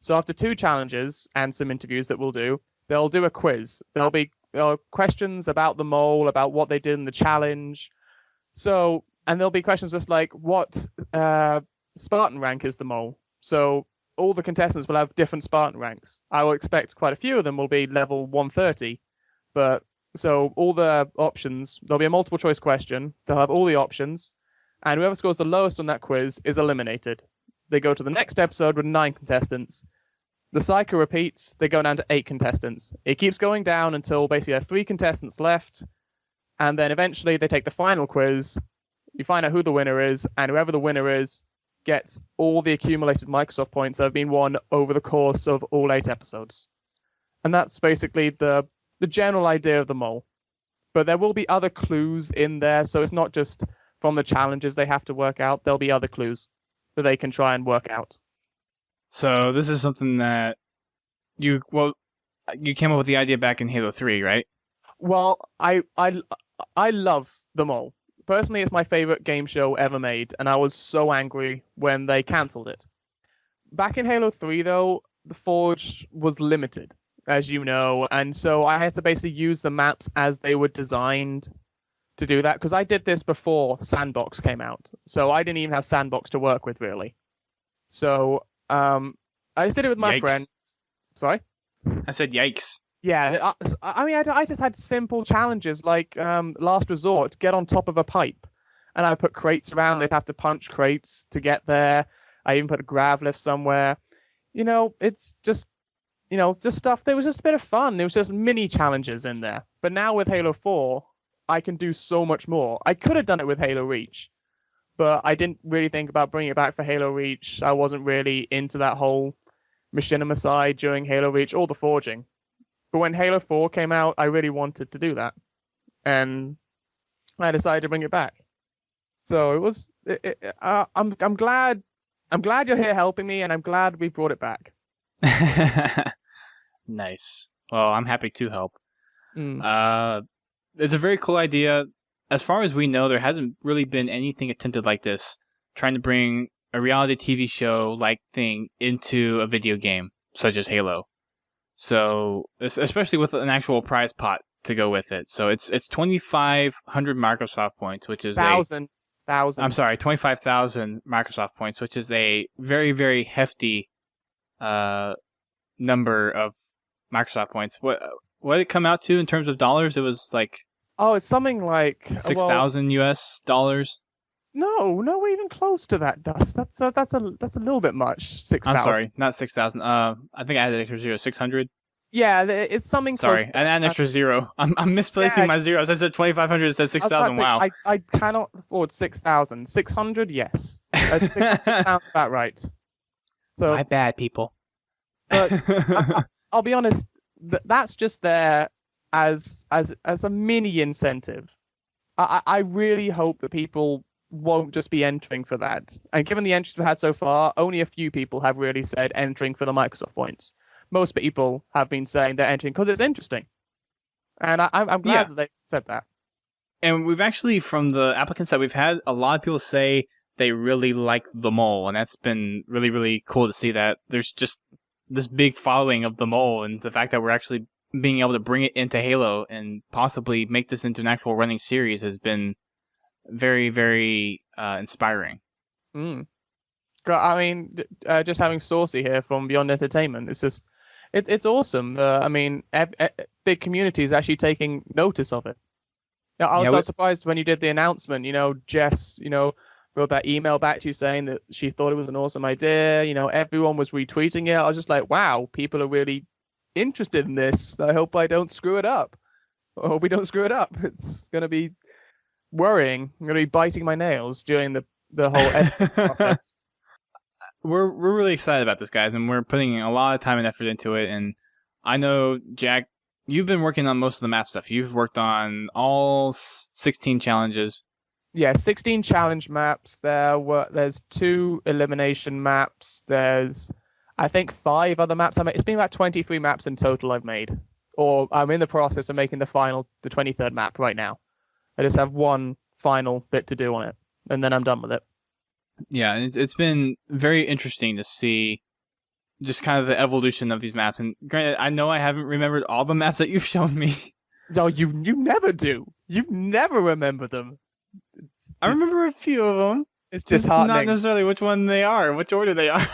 So after 2 challenges and some interviews that we'll do, they'll do a quiz. They'll be questions about the mole, about what they did in the challenge. So, and there'll be questions just like, what Spartan rank is the mole? So all the contestants will have different Spartan ranks. I will expect quite a few of them will be level 130. But so all the options, there'll be a multiple choice question. They'll have all the options. And whoever scores the lowest on that quiz is eliminated. They go to the next episode with 9 contestants. The cycle repeats. They go down to 8 contestants. It keeps going down until basically there are 3 contestants left. And then eventually they take the final quiz. You find out who the winner is. And whoever the winner is gets all the accumulated Microsoft points that have been won over the course of all 8 episodes. And that's basically the general idea of the mole. But there will be other clues in there. So it's not just from the challenges they have to work out. There'll be other clues that they can try and work out. So this is something that you came up with the idea back in Halo 3, right? Well, I love the mole. Personally, it's my favorite game show ever made, and I was so angry when they cancelled it. Back in Halo 3, though, the Forge was limited, as you know, and so I had to basically use the maps as they were designed to do that, because I did this before Sandbox came out, so I didn't even have Sandbox to work with, really. So I just did it with my friends. Sorry? I said yikes. Yeah, I mean, I just had simple challenges like Last Resort, get on top of a pipe. And I put crates around, they'd have to punch crates to get there. I even put a grav lift somewhere. It's just, just stuff that was just a bit of fun. It was just mini challenges in there. But now with Halo 4, I can do so much more. I could have done it with Halo Reach, but I didn't really think about bringing it back for Halo Reach. I wasn't really into that whole machinima side during Halo Reach or the forging. But when Halo 4 came out, I really wanted to do that, and I decided to bring it back. So it was. I'm glad you're here helping me, and I'm glad we brought it back. Nice. Well, I'm happy to help. Mm. It's a very cool idea. As far as we know, there hasn't really been anything attempted like this, trying to bring a reality TV show-like thing into a video game, such as Halo. So, especially with an actual prize pot to go with it. So it's 2,500 Microsoft points, which is Thousand. I'm sorry, 25,000 Microsoft points, which is a very, very hefty number of Microsoft points. What did it come out to in terms of dollars? It was like it's something like 6,000 US dollars. No, we're even close to that, Dust. That's a little bit much. 6,000. I'm sorry, not 6,000. I think I added an extra zero. 600. Yeah, it's something. Sorry, I added an extra zero. I'm misplacing my zeros. I said 2,500. It says 6,000. Wow. I cannot afford 6,000. 600, yes. That's 600 sounds about right. So, my bad, people. But I'll be honest. That's just there as a mini incentive. I really hope that people won't just be entering for that. And given the entries we've had so far, only a few people have really said entering for the Microsoft points. Most people have been saying they're entering because it's interesting. And I'm glad that they said that. And we've actually, from the applicants that we've had, a lot of people say they really like the mole. And that's been really, really cool to see that there's just this big following of the mole, and the fact that we're actually being able to bring it into Halo and possibly make this into an actual running series has been very, very inspiring. I mean, just having Saucy here from Beyond Entertainment, it's awesome. I mean, big community is actually taking notice of it. I was so surprised when you did the announcement. Jess, wrote that email back to you saying that she thought it was an awesome idea. Everyone was retweeting it. I was just like, wow, people are really interested in this. I hope I don't screw it up. I hope we don't screw it up. It's going to be worrying. I'm going to be biting my nails during the whole editing process. We're really excited about this, guys, and we're putting a lot of time and effort into it. And I know, Jack, you've been working on most of the map stuff. You've worked on all 16 challenges. Yeah, 16 challenge maps. There's 2 elimination maps. There's, I think, 5 other maps. It's been about 23 maps in total I've made. Or I'm in the process of making the 23rd map right now. I just have one final bit to do on it, and then I'm done with it. Yeah, it's been very interesting to see just kind of the evolution of these maps. And granted, I know I haven't remembered all the maps that you've shown me. No, you never do. You never remember them. I remember a few of them. It's Just disheartening. not necessarily which one they are, which order they are.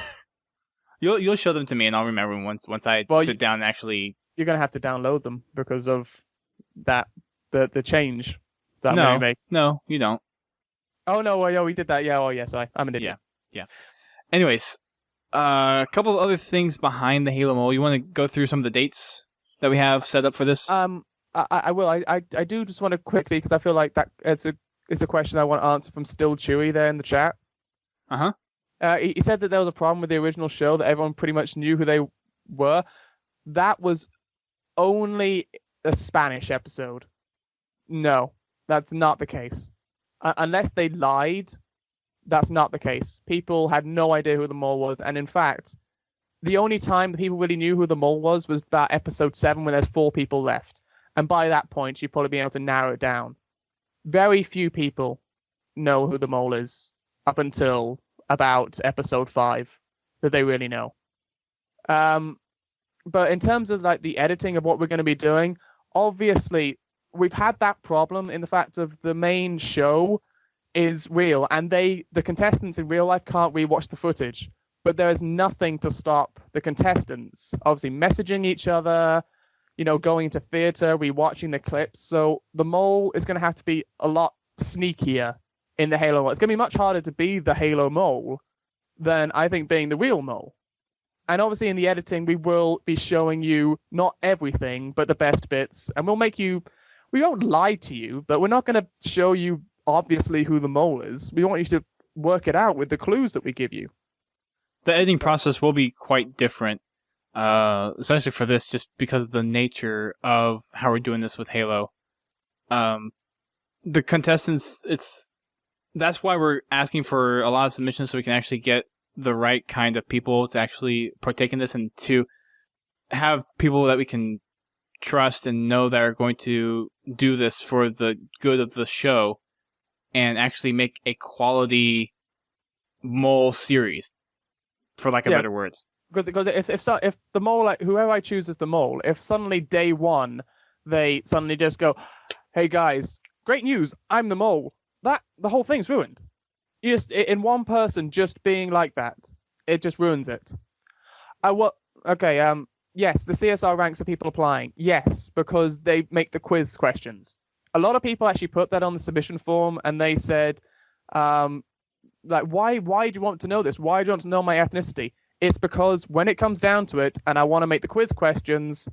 You'll show them to me, and I'll remember them once I sit down and actually. You're gonna have to download them because of that the change that I'm gonna make. No, you don't. Oh no, well, we did that. Yeah, oh yes, I'm an idiot. Yeah. Anyways, a couple of other things behind the Halo mole. You want to go through some of the dates that we have set up for this? I will. I do just want to quickly, because I feel like that it's a question I want to answer from Still Chewy there in the chat. He said that there was a problem with the original show, that everyone pretty much knew who they were. That was only a Spanish episode. No, that's not the case. Unless they lied, that's not the case. People had no idea who the mole was, and in fact, the only time that people really knew who the mole was about episode 7, when there's 4 people left. And by that point, you'd probably be able to narrow it down. Very few people know who the mole is up until about episode 5 that they really know. But in terms of like the editing of what we're going to be doing, obviously we've had that problem in the fact of the main show is real, and the contestants in real life can't rewatch the footage. But there is nothing to stop the contestants obviously messaging each other, going to theater, rewatching the clips. So the mole is going to have to be a lot sneakier in the Halo mole. It's going to be much harder to be the Halo mole than I think being the real mole. And obviously in the editing, we will be showing you not everything, but the best bits. And we won't lie to you, but we're not going to show you obviously who the mole is. We want you to work it out with the clues that we give you. The editing process will be quite different, especially for this, just because of the nature of how we're doing this with Halo. The contestants, that's why we're asking for a lot of submissions, so we can actually get the right kind of people to actually partake in this, and to have people that we can trust and know that are going to do this for the good of the show and actually make a quality mole series, for lack of better words. Because if the mole, like, whoever I choose as the mole, if suddenly day 1 they suddenly just go, "Hey guys, great news, I'm the mole," the whole thing's ruined. You just, in one person just being like that, it just ruins it. Yes, the CSR ranks of people applying. Yes, because they make the quiz questions. A lot of people actually put that on the submission form, and they said, like, why do you want to know this? Why do you want to know my ethnicity? It's because when it comes down to it, and I want to make the quiz questions,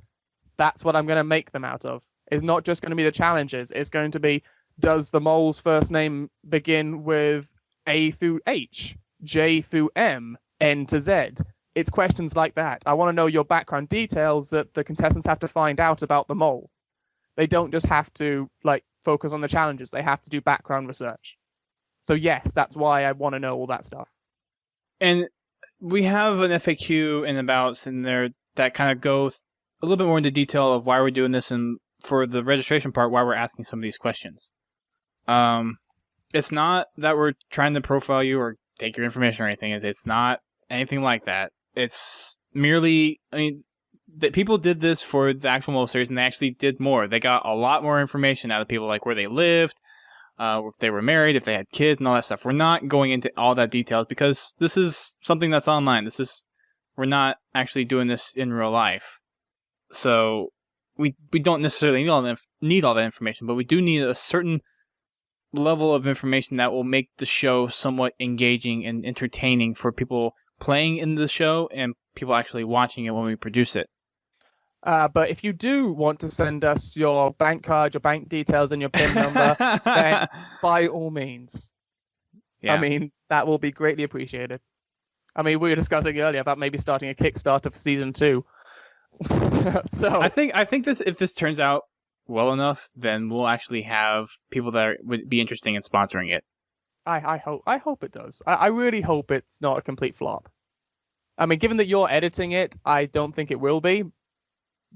that's what I'm going to make them out of. It's not just going to be the challenges. It's going to be, does the mole's first name begin with A through H, J through M, N to Z? It's questions like that. I want to know your background details that the contestants have to find out about the mole. They don't just have to focus on the challenges. They have to do background research. So yes, that's why I want to know all that stuff. And we have an FAQ and abouts in there that kind of go a little bit more into detail of why we're doing this, and for the registration part, why we're asking some of these questions. It's not that we're trying to profile you or take your information or anything. It's not anything like that. It's merely, that people did this for the actual mole series, and they actually did more. They got a lot more information out of people, like where they lived, if they were married, if they had kids, and all that stuff. We're not going into all that details because this is something that's online. We're not actually doing this in real life. So we don't necessarily need all that information, but we do need a certain level of information that will make the show somewhat engaging and entertaining for people playing in the show and people actually watching it when we produce it. But if you do want to send us your bank card, your bank details, and your PIN number, then by all means. Yeah. That will be greatly appreciated. We were discussing earlier about maybe starting a Kickstarter for season 2. So I think this, if this turns out well enough, then we'll actually have people that would be interested in sponsoring it. I hope it does. I really hope it's not a complete flop. Given that you're editing it, I don't think it will be.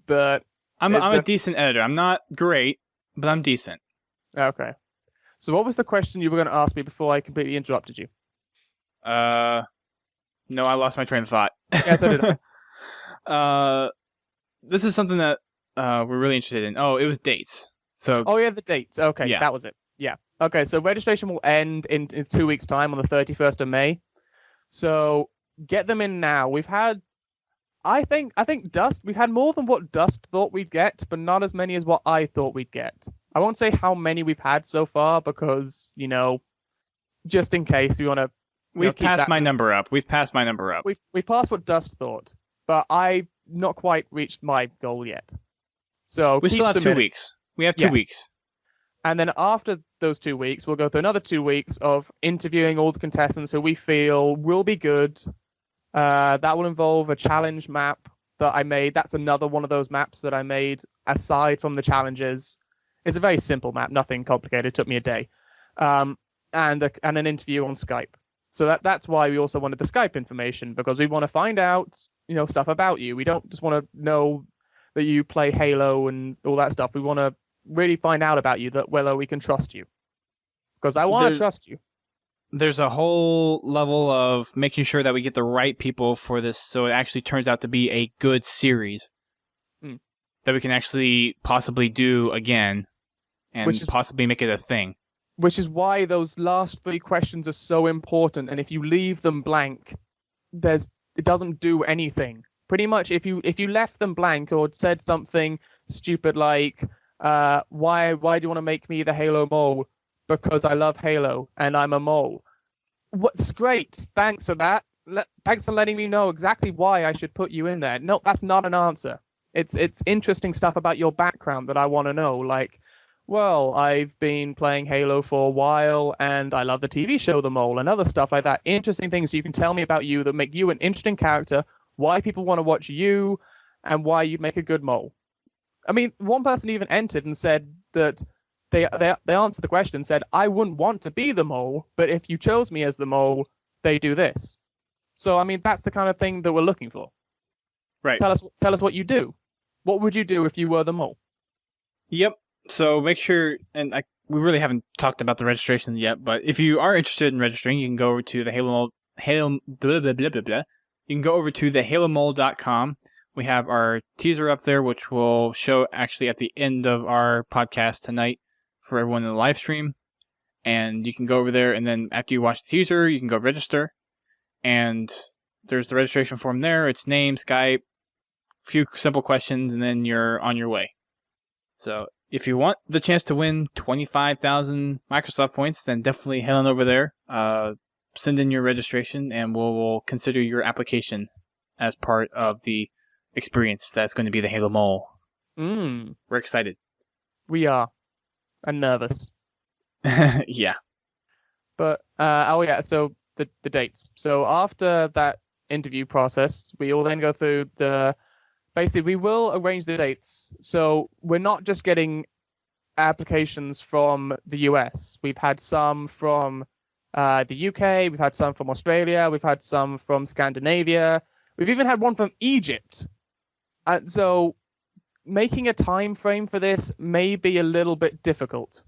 But I'm a decent editor. I'm not great, but I'm decent. Okay. So what was the question you were going to ask me before I completely interrupted you? No, I lost my train of thought. Yeah, so did I. This is something that we're really interested in. Oh, it was dates. So. Oh yeah, the dates. Okay, Yeah. that was it. Yeah. Okay, so registration will end in 2 weeks' time on the 31st of May. So get them in now. We've had, I think Dust. We've had more than what Dust thought we'd get, but not as many as what I thought we'd get. I won't say how many we've had so far because just in case we want to. We've passed my number up. We've passed what Dust thought, but I've not quite reached my goal yet. So we still have 2 weeks. We have 2 weeks. And then after those 2 weeks, we'll go through another 2 weeks of interviewing all the contestants who we feel will be good. That will involve a challenge map that I made. That's another one of those maps that I made aside from the challenges. It's a very simple map, nothing complicated. It took me a day. And an interview on Skype. So that's why we also wanted the Skype information, because we want to find out, stuff about you. We don't just want to know that you play Halo and all that stuff. We want to really find out about you, that whether we can trust you. Because I want to trust you. There's a whole level of making sure that we get the right people for this, so it actually turns out to be a good series that we can actually possibly do again and possibly make it a thing. Which is why those last 3 questions are so important. And if you leave them blank, it doesn't do anything. Pretty much, if you left them blank or said something stupid like, why do you want to make me the Halo mole? Because I love Halo and I'm a mole. What's great. Thanks for that. Thanks for letting me know exactly why I should put you in there. No, that's not an answer. It's interesting stuff about your background that I want to know. Like, well, I've been playing Halo for a while and I love the TV show The Mole and other stuff like that. Interesting things you can tell me about you that make you an interesting character, why people want to watch you, and why you'd make a good mole. I mean, one person even entered and said that they answered the question and said, I wouldn't want to be the mole, but if you chose me as the mole, they do this. So, I mean, that's the kind of thing that we're looking for. Right. Tell us what you do. What would you do if you were the mole? Yep. So make sure, and we really haven't talked about the registration yet, but if you are interested in registering, you can go over to the You can go over to thehalomole.com. We have our teaser up there, which will show actually at the end of our podcast tonight for everyone in the live stream. And you can go over there, and then after you watch the teaser, you can go register. And there's the registration form there. It's name, Skype, a few simple questions, and then you're on your way. So if you want the chance to win 25,000 Microsoft points, then definitely head on over there. Send in your registration, and we'll consider your application as part of the experience that's going to be the Halo Mole. We're excited. We are. And nervous. Yeah. But, so the dates. So after that interview process, we will then go through basically, we will arrange the dates. So we're not just getting applications from the US. We've had some from the UK. We've had some from Australia. We've had some from Scandinavia. We've even had one from Egypt. So making a time frame for this may be a little bit difficult.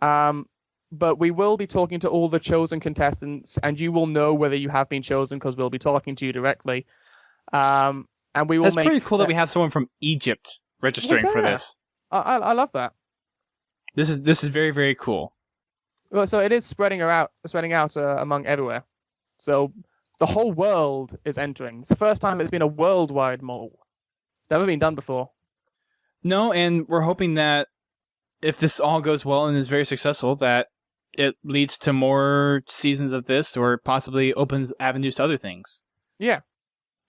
But we will be talking to all the chosen contestants, and you will know whether you have been chosen because we'll be talking to you directly. And we will That's pretty cool that we have someone from Egypt registering for this. I love that. This is very, very cool. Well, so it is spreading out among everywhere. So the whole world is entering. It's the first time it's been a worldwide mole. It's never been done before. No, and we're hoping that if this all goes well and is very successful, that it leads to more seasons of this or possibly opens avenues to other things. Yeah.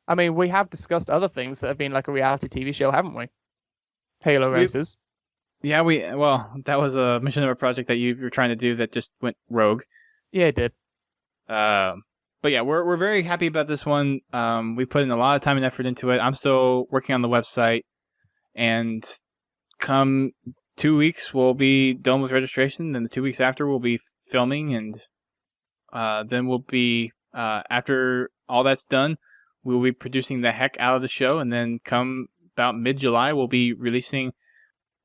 I mean, we have discussed other things that have been like a reality TV show, haven't we? Halo races. Yeah, that was a mission of a project that you were trying to do that just went rogue. Yeah, it did. But yeah, we're very happy about this one. We put in a lot of time and effort into it. I'm still working on the website, and come 2 weeks, we'll be done with registration. Then the 2 weeks after, we'll be filming, and then we'll be after all that's done, we'll be producing the heck out of the show, and then come about mid-July, we'll be releasing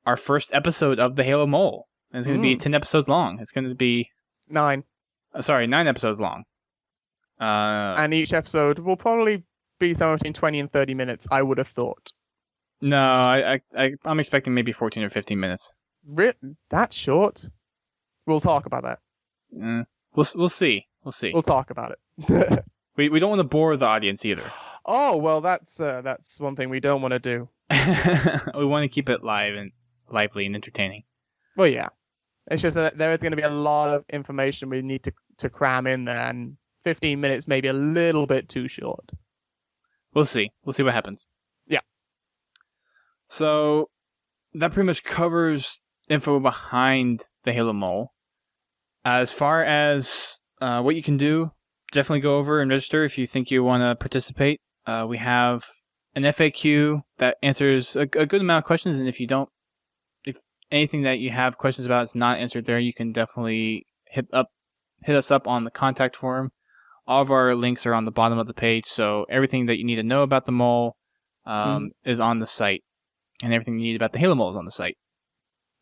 our first episode of the Halo Mole. And it's going to be 10 episodes long. It's going to be 9 episodes long. And each episode will probably be somewhere between 20 and 30 minutes, I would have thought. No, I'm expecting maybe 14 or 15 minutes. That short? We'll talk about that. We'll see. We'll talk about it. We don't want to bore the audience either. Oh well, that's one thing we don't want to do. We want to keep it lively and entertaining. Well, yeah. It's just that there is going to be a lot of information we need to cram in there, and 15 minutes may be a little bit too short. We'll see. We'll see what happens. Yeah. So that pretty much covers info behind the Halo Mole. As far as what you can do, definitely go over and register if you think you want to participate. We have an FAQ that answers a good amount of questions, and if anything that you have questions about is not answered there, you can definitely hit us up on the contact form. All of our links are on the bottom of the page, so everything that you need to know about the mole is on the site, and everything you need about the Halo Mole is on the site.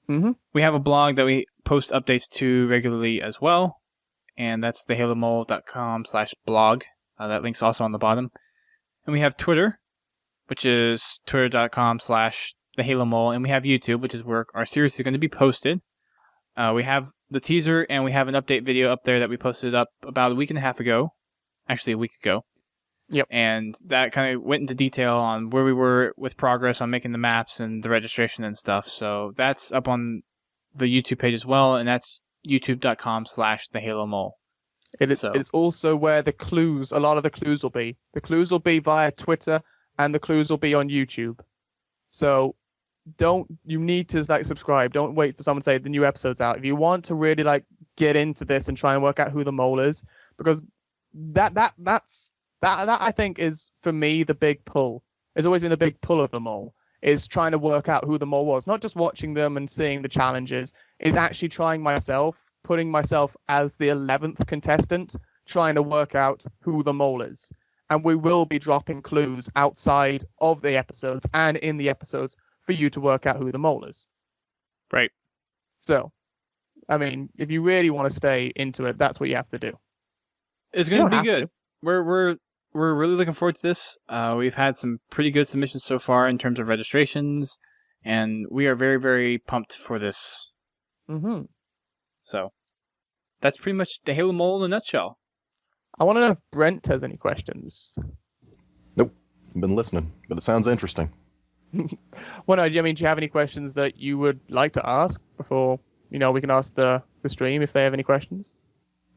Mm-hmm. We have a blog that we post updates to regularly as well, and that's thehalomole.com/blog. That link's also on the bottom. And we have Twitter, which is twitter.com/thehalomole, and we have YouTube, which is where our series is going to be posted. We have the teaser, and we have an update video up there that we posted up about a week and a half ago. Actually, a week ago. Yep. And that kind of went into detail on where we were with progress on making the maps and the registration and stuff. So that's up on the YouTube page as well, and that's youtube.com/thehalomole. It's also where a lot of the clues will be. The clues will be via Twitter, and the clues will be on YouTube. So you need to subscribe. Don't wait for someone to say the new episode's out. If you want to really get into this and try and work out who the mole is, because that I think is, for me, the big pull. It's always been the big pull of the mole, is trying to work out who the mole was. Not just watching them and seeing the challenges, is actually trying putting myself as the 11th contestant, trying to work out who the mole is. And we will be dropping clues outside of the episodes and in the episodes for you to work out who the mole is. Right. So, I mean, if you really want to stay into it, that's what you have to do. It's going to be good. We're really looking forward to this. We've had some pretty good submissions so far in terms of registrations, and we are very, very pumped for this. Mm-hmm. So, that's pretty much the Halo Mole in a nutshell. I want to know if Brent has any questions. Nope. I've been listening, but it sounds interesting. Well, no, do you have any questions that you would like to ask before, we can ask the stream if they have any questions?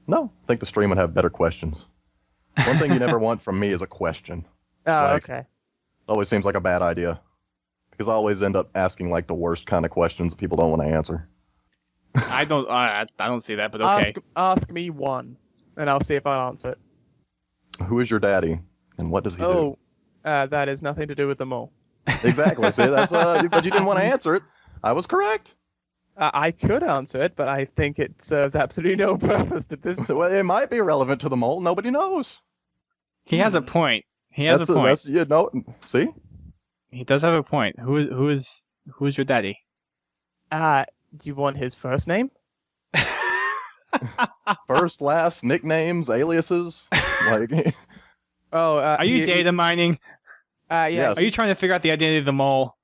No, I think the stream would have better questions. One thing you never want from me is a question. Oh, okay. Always seems like a bad idea. Because I always end up asking the worst kind of questions that people don't want to answer. I don't see that, but okay. Ask me one, and I'll see if I'll answer it. Who is your daddy, and what does he do? Oh, that has nothing to do with the mole. Exactly. See, that's but you didn't want to answer it. I was correct. I could answer it, but I think it serves absolutely no purpose to this. Well, it might be relevant to the mole. Nobody knows. He has a point. He has a point. See? He does have a point. Who is your daddy? Do you want his first name? First, last, nicknames, aliases. Are you data mining? Yeah. Yes. Are you trying to figure out the identity of the mole?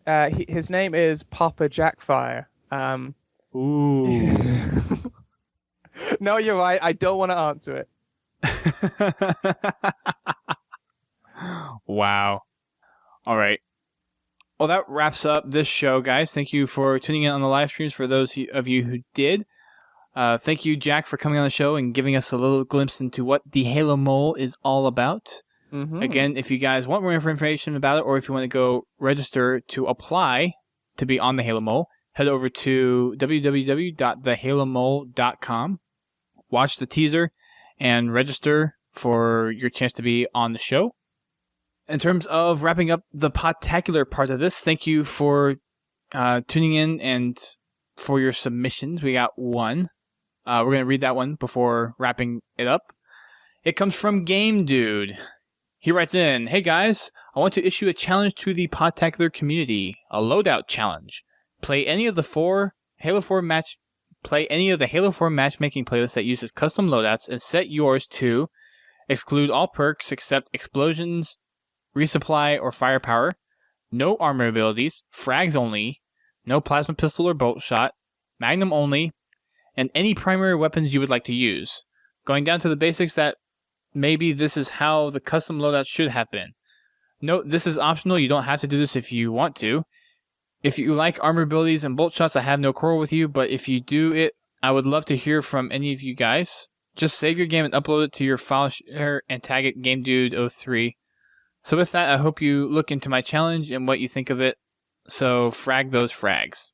His name is Papa JakFire. Ooh. No, you're right. I don't want to answer it. Wow. All right. Well, that wraps up this show, guys. Thank you for tuning in on the live streams for those of you who did. Thank you, Jack, for coming on the show and giving us a little glimpse into what the Halo Mole is all about. Mm-hmm. Again, if you guys want more information about it, or if you want to go register to apply to be on the Halo Mole, head over to www.thehalomole.com, watch the teaser, and register for your chance to be on the show. In terms of wrapping up the Podtacular part of this, thank you for tuning in and for your submissions. We got one. We're going to read that one before wrapping it up. It comes from Game Dude. He writes in, "Hey guys, I want to issue a challenge to the Podtacular community, a loadout challenge. Play any of the Halo 4 matchmaking playlists that uses custom loadouts and set yours to exclude all perks except explosions, resupply, or firepower. no armor abilities, frags only, no plasma pistol or bolt shot, magnum only, and any primary weapons you would like to use. Going down to the basics that maybe this is how the custom loadout should have been. Note, this is optional. You don't have to do this if you want to. If you like armor abilities and bolt shots, I have no quarrel with you, but if you do it, I would love to hear from any of you guys. Just save your game and upload it to your file share and tag it GameDude03. So with that, I hope you look into my challenge and what you think of it. So frag those frags.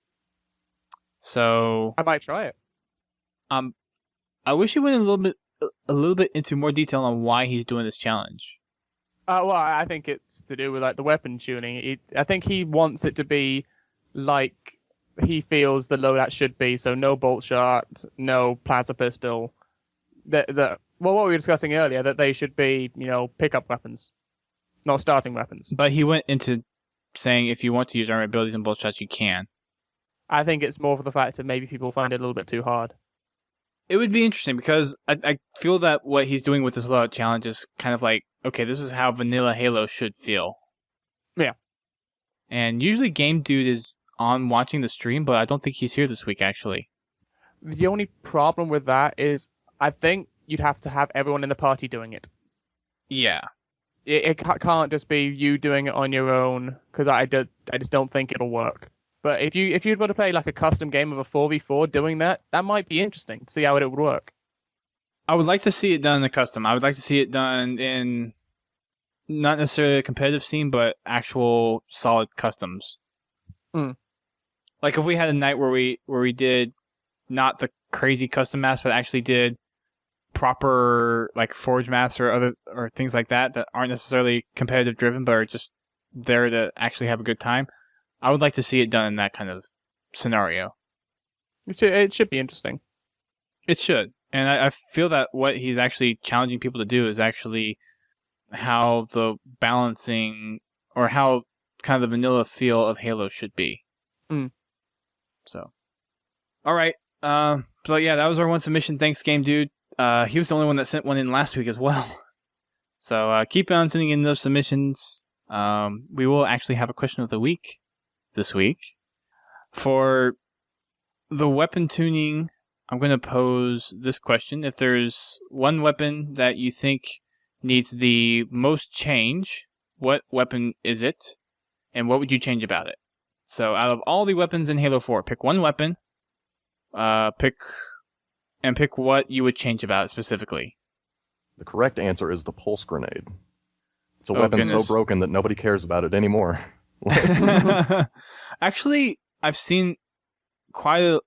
So I might try it. I wish he went a little bit into more detail on why he's doing this challenge. Well, I think it's to do with like the weapon tuning. I think he wants it to be like he feels the loadout should be. So no bolt shot, no plasma pistol. What we were discussing earlier, that they should be, pickup weapons, not starting weapons. But he went into saying if you want to use armor abilities and bolt shots, you can. I think it's more for the fact that maybe people find it a little bit too hard. It would be interesting because I feel that what he's doing with this loadout challenge is kind of like, okay, this is how vanilla Halo should feel. Yeah. And usually Game Dude is on watching the stream, but I don't think he's here this week, actually. The only problem with that is I think you'd have to have everyone in the party doing it. Yeah. It can't just be you doing it on your own, because I just don't think it'll work. But if you'd want to play like a custom game of a 4v4 doing that might be interesting to see how it would work. I would like to see it done in a custom. I would like to see it done in not necessarily a competitive scene, but actual solid customs. Like if we had a night where we did not the crazy custom maps, but actually did proper like forge maps or things like that aren't necessarily competitive driven, but are just there to actually have a good time. I would like to see it done in that kind of scenario. It should be interesting. It should. And I feel that what he's actually challenging people to do is actually how the balancing or how kind of the vanilla feel of Halo should be. So, all right. So yeah, that was our one submission. Thanks, Game Dude. He was the only one that sent one in last week as well. So keep on sending in those submissions. We will actually have a question of the week this week. For the weapon tuning, I'm going to pose this question. If there's one weapon that you think needs the most change, what weapon is it? And what would you change about it? So out of all the weapons in Halo 4, pick one weapon, pick what you would change about it specifically. The correct answer is the pulse grenade. It's a weapon so broken that nobody cares about it anymore. Actually, I've seen quite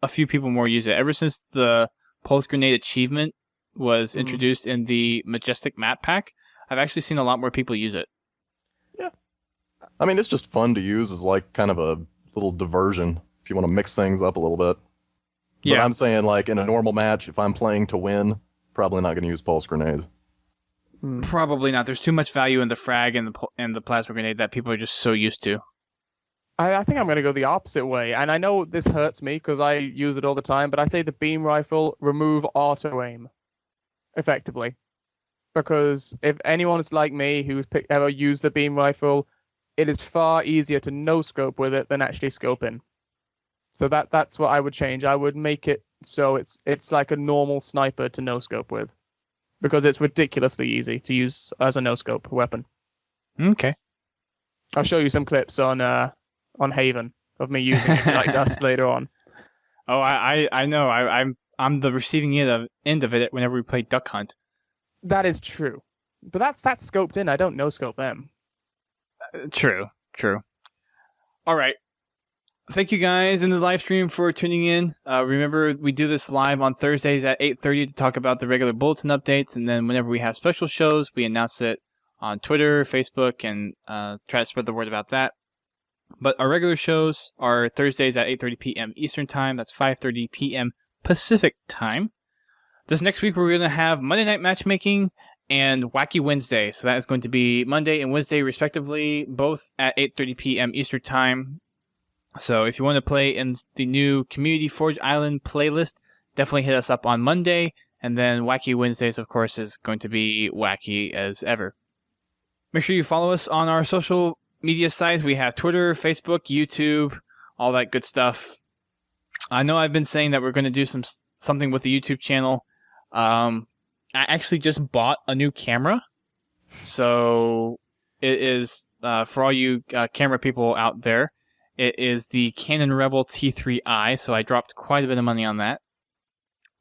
a few people more use it. Ever since the pulse grenade achievement was introduced in the Majestic map pack, I've actually seen a lot more people use it. Yeah. I mean, it's just fun to use as like kind of a little diversion if you want to mix things up a little bit. But yeah. I'm saying like in a normal match, if I'm playing to win, probably not going to use pulse grenade. Probably not. There's too much value in the frag and the plasma grenade that people are just so used to. I think I'm going to go the opposite way. And I know this hurts me because I use it all the time, but I say the beam rifle, remove auto-aim, effectively. Because if anyone's like me who's ever used the beam rifle, it is far easier to no-scope with it than actually scope in. So that's what I would change. I would make it so it's like a normal sniper to no-scope with. Because it's ridiculously easy to use as a no-scope weapon. Okay. I'll show you some clips on Haven of me using it like dust later on. Oh, I know. I'm the receiving end of it whenever we play Duck Hunt. That is true, but that's scoped in. I don't no-scope them. True. All right. Thank you guys in the live stream for tuning in. Remember, we do this live on Thursdays at 8:30 to talk about the regular bulletin updates, and then whenever we have special shows, we announce it on Twitter, Facebook, and try to spread the word about that. But our regular shows are Thursdays at 8:30 p.m. Eastern Time. That's 5:30 p.m. Pacific Time. This next week, we're going to have Monday Night Matchmaking and Wacky Wednesday. So that is going to be Monday and Wednesday, respectively, both at 8:30 p.m. Eastern Time. So if you want to play in the new Community Forge Island playlist, definitely hit us up on Monday. And then Wacky Wednesdays, of course, is going to be wacky as ever. Make sure you follow us on our social media sites, we have Twitter, Facebook, YouTube, all that good stuff. I know I've been saying that we're going to do something with the YouTube channel. I actually just bought a new camera. So it is, for all you camera people out there, it is the Canon Rebel T3i. So I dropped quite a bit of money on that.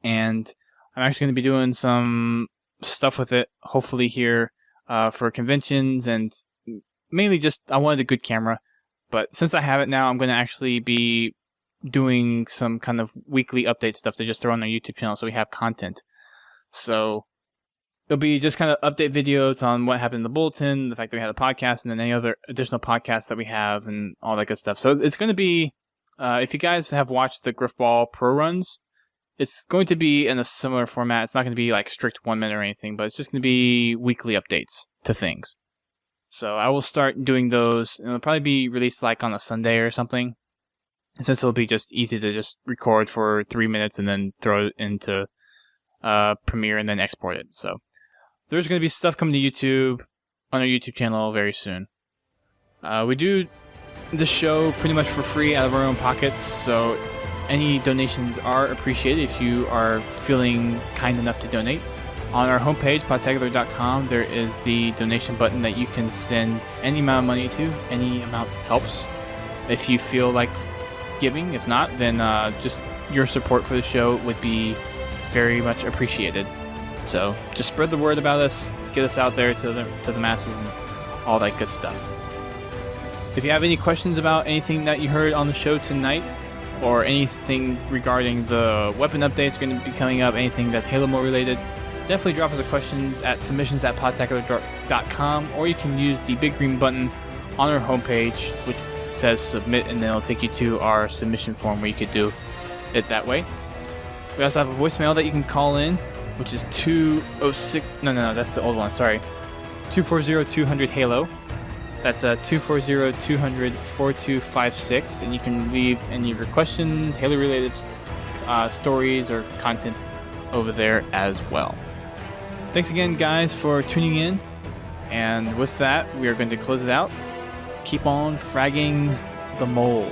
And I'm actually going to be doing some stuff with it, hopefully here for conventions, and mainly just I wanted a good camera. But since I have it now, I'm going to actually be doing some kind of weekly update stuff to just throw on our YouTube channel so we have content. So it'll be just kind of update videos on what happened in the bulletin, the fact that we had a podcast, and then any other additional podcasts that we have and all that good stuff. So it's going to be, if you guys have watched the Griffball Pro runs, it's going to be in a similar format. It's not going to be like strict 1 minute or anything, but it's just going to be weekly updates to things. So I will start doing those, and it'll probably be released like on a Sunday or something. And since it'll be just easy to just record for 3 minutes and then throw it into Premiere and then export it. So there's going to be stuff coming to YouTube on our YouTube channel very soon. We do the show pretty much for free out of our own pockets, so any donations are appreciated if you are feeling kind enough to donate. On our homepage, podtacular.com, there is the donation button that you can send any amount of money to. Any amount helps if you feel like giving. If not, then just your support for the show would be very much appreciated. So just spread the word about us, get us out there to the masses and all that good stuff. If you have any questions about anything that you heard on the show tonight, or anything regarding the weapon updates going to be coming up, anything that's Halo More related, definitely drop us a questions at submissions@podtacular.com, or you can use the big green button on our homepage, which says submit, and then it'll take you to our submission form where you could do it that way. We also have a voicemail that you can call in, which is 206. No, that's the old one. Sorry, 240-200-HALO. That's 240-200-4256, and you can leave any of your questions, Halo-related stories, or content over there as well. Thanks again, guys, for tuning in. And with that, we are going to close it out. Keep on fragging the mole.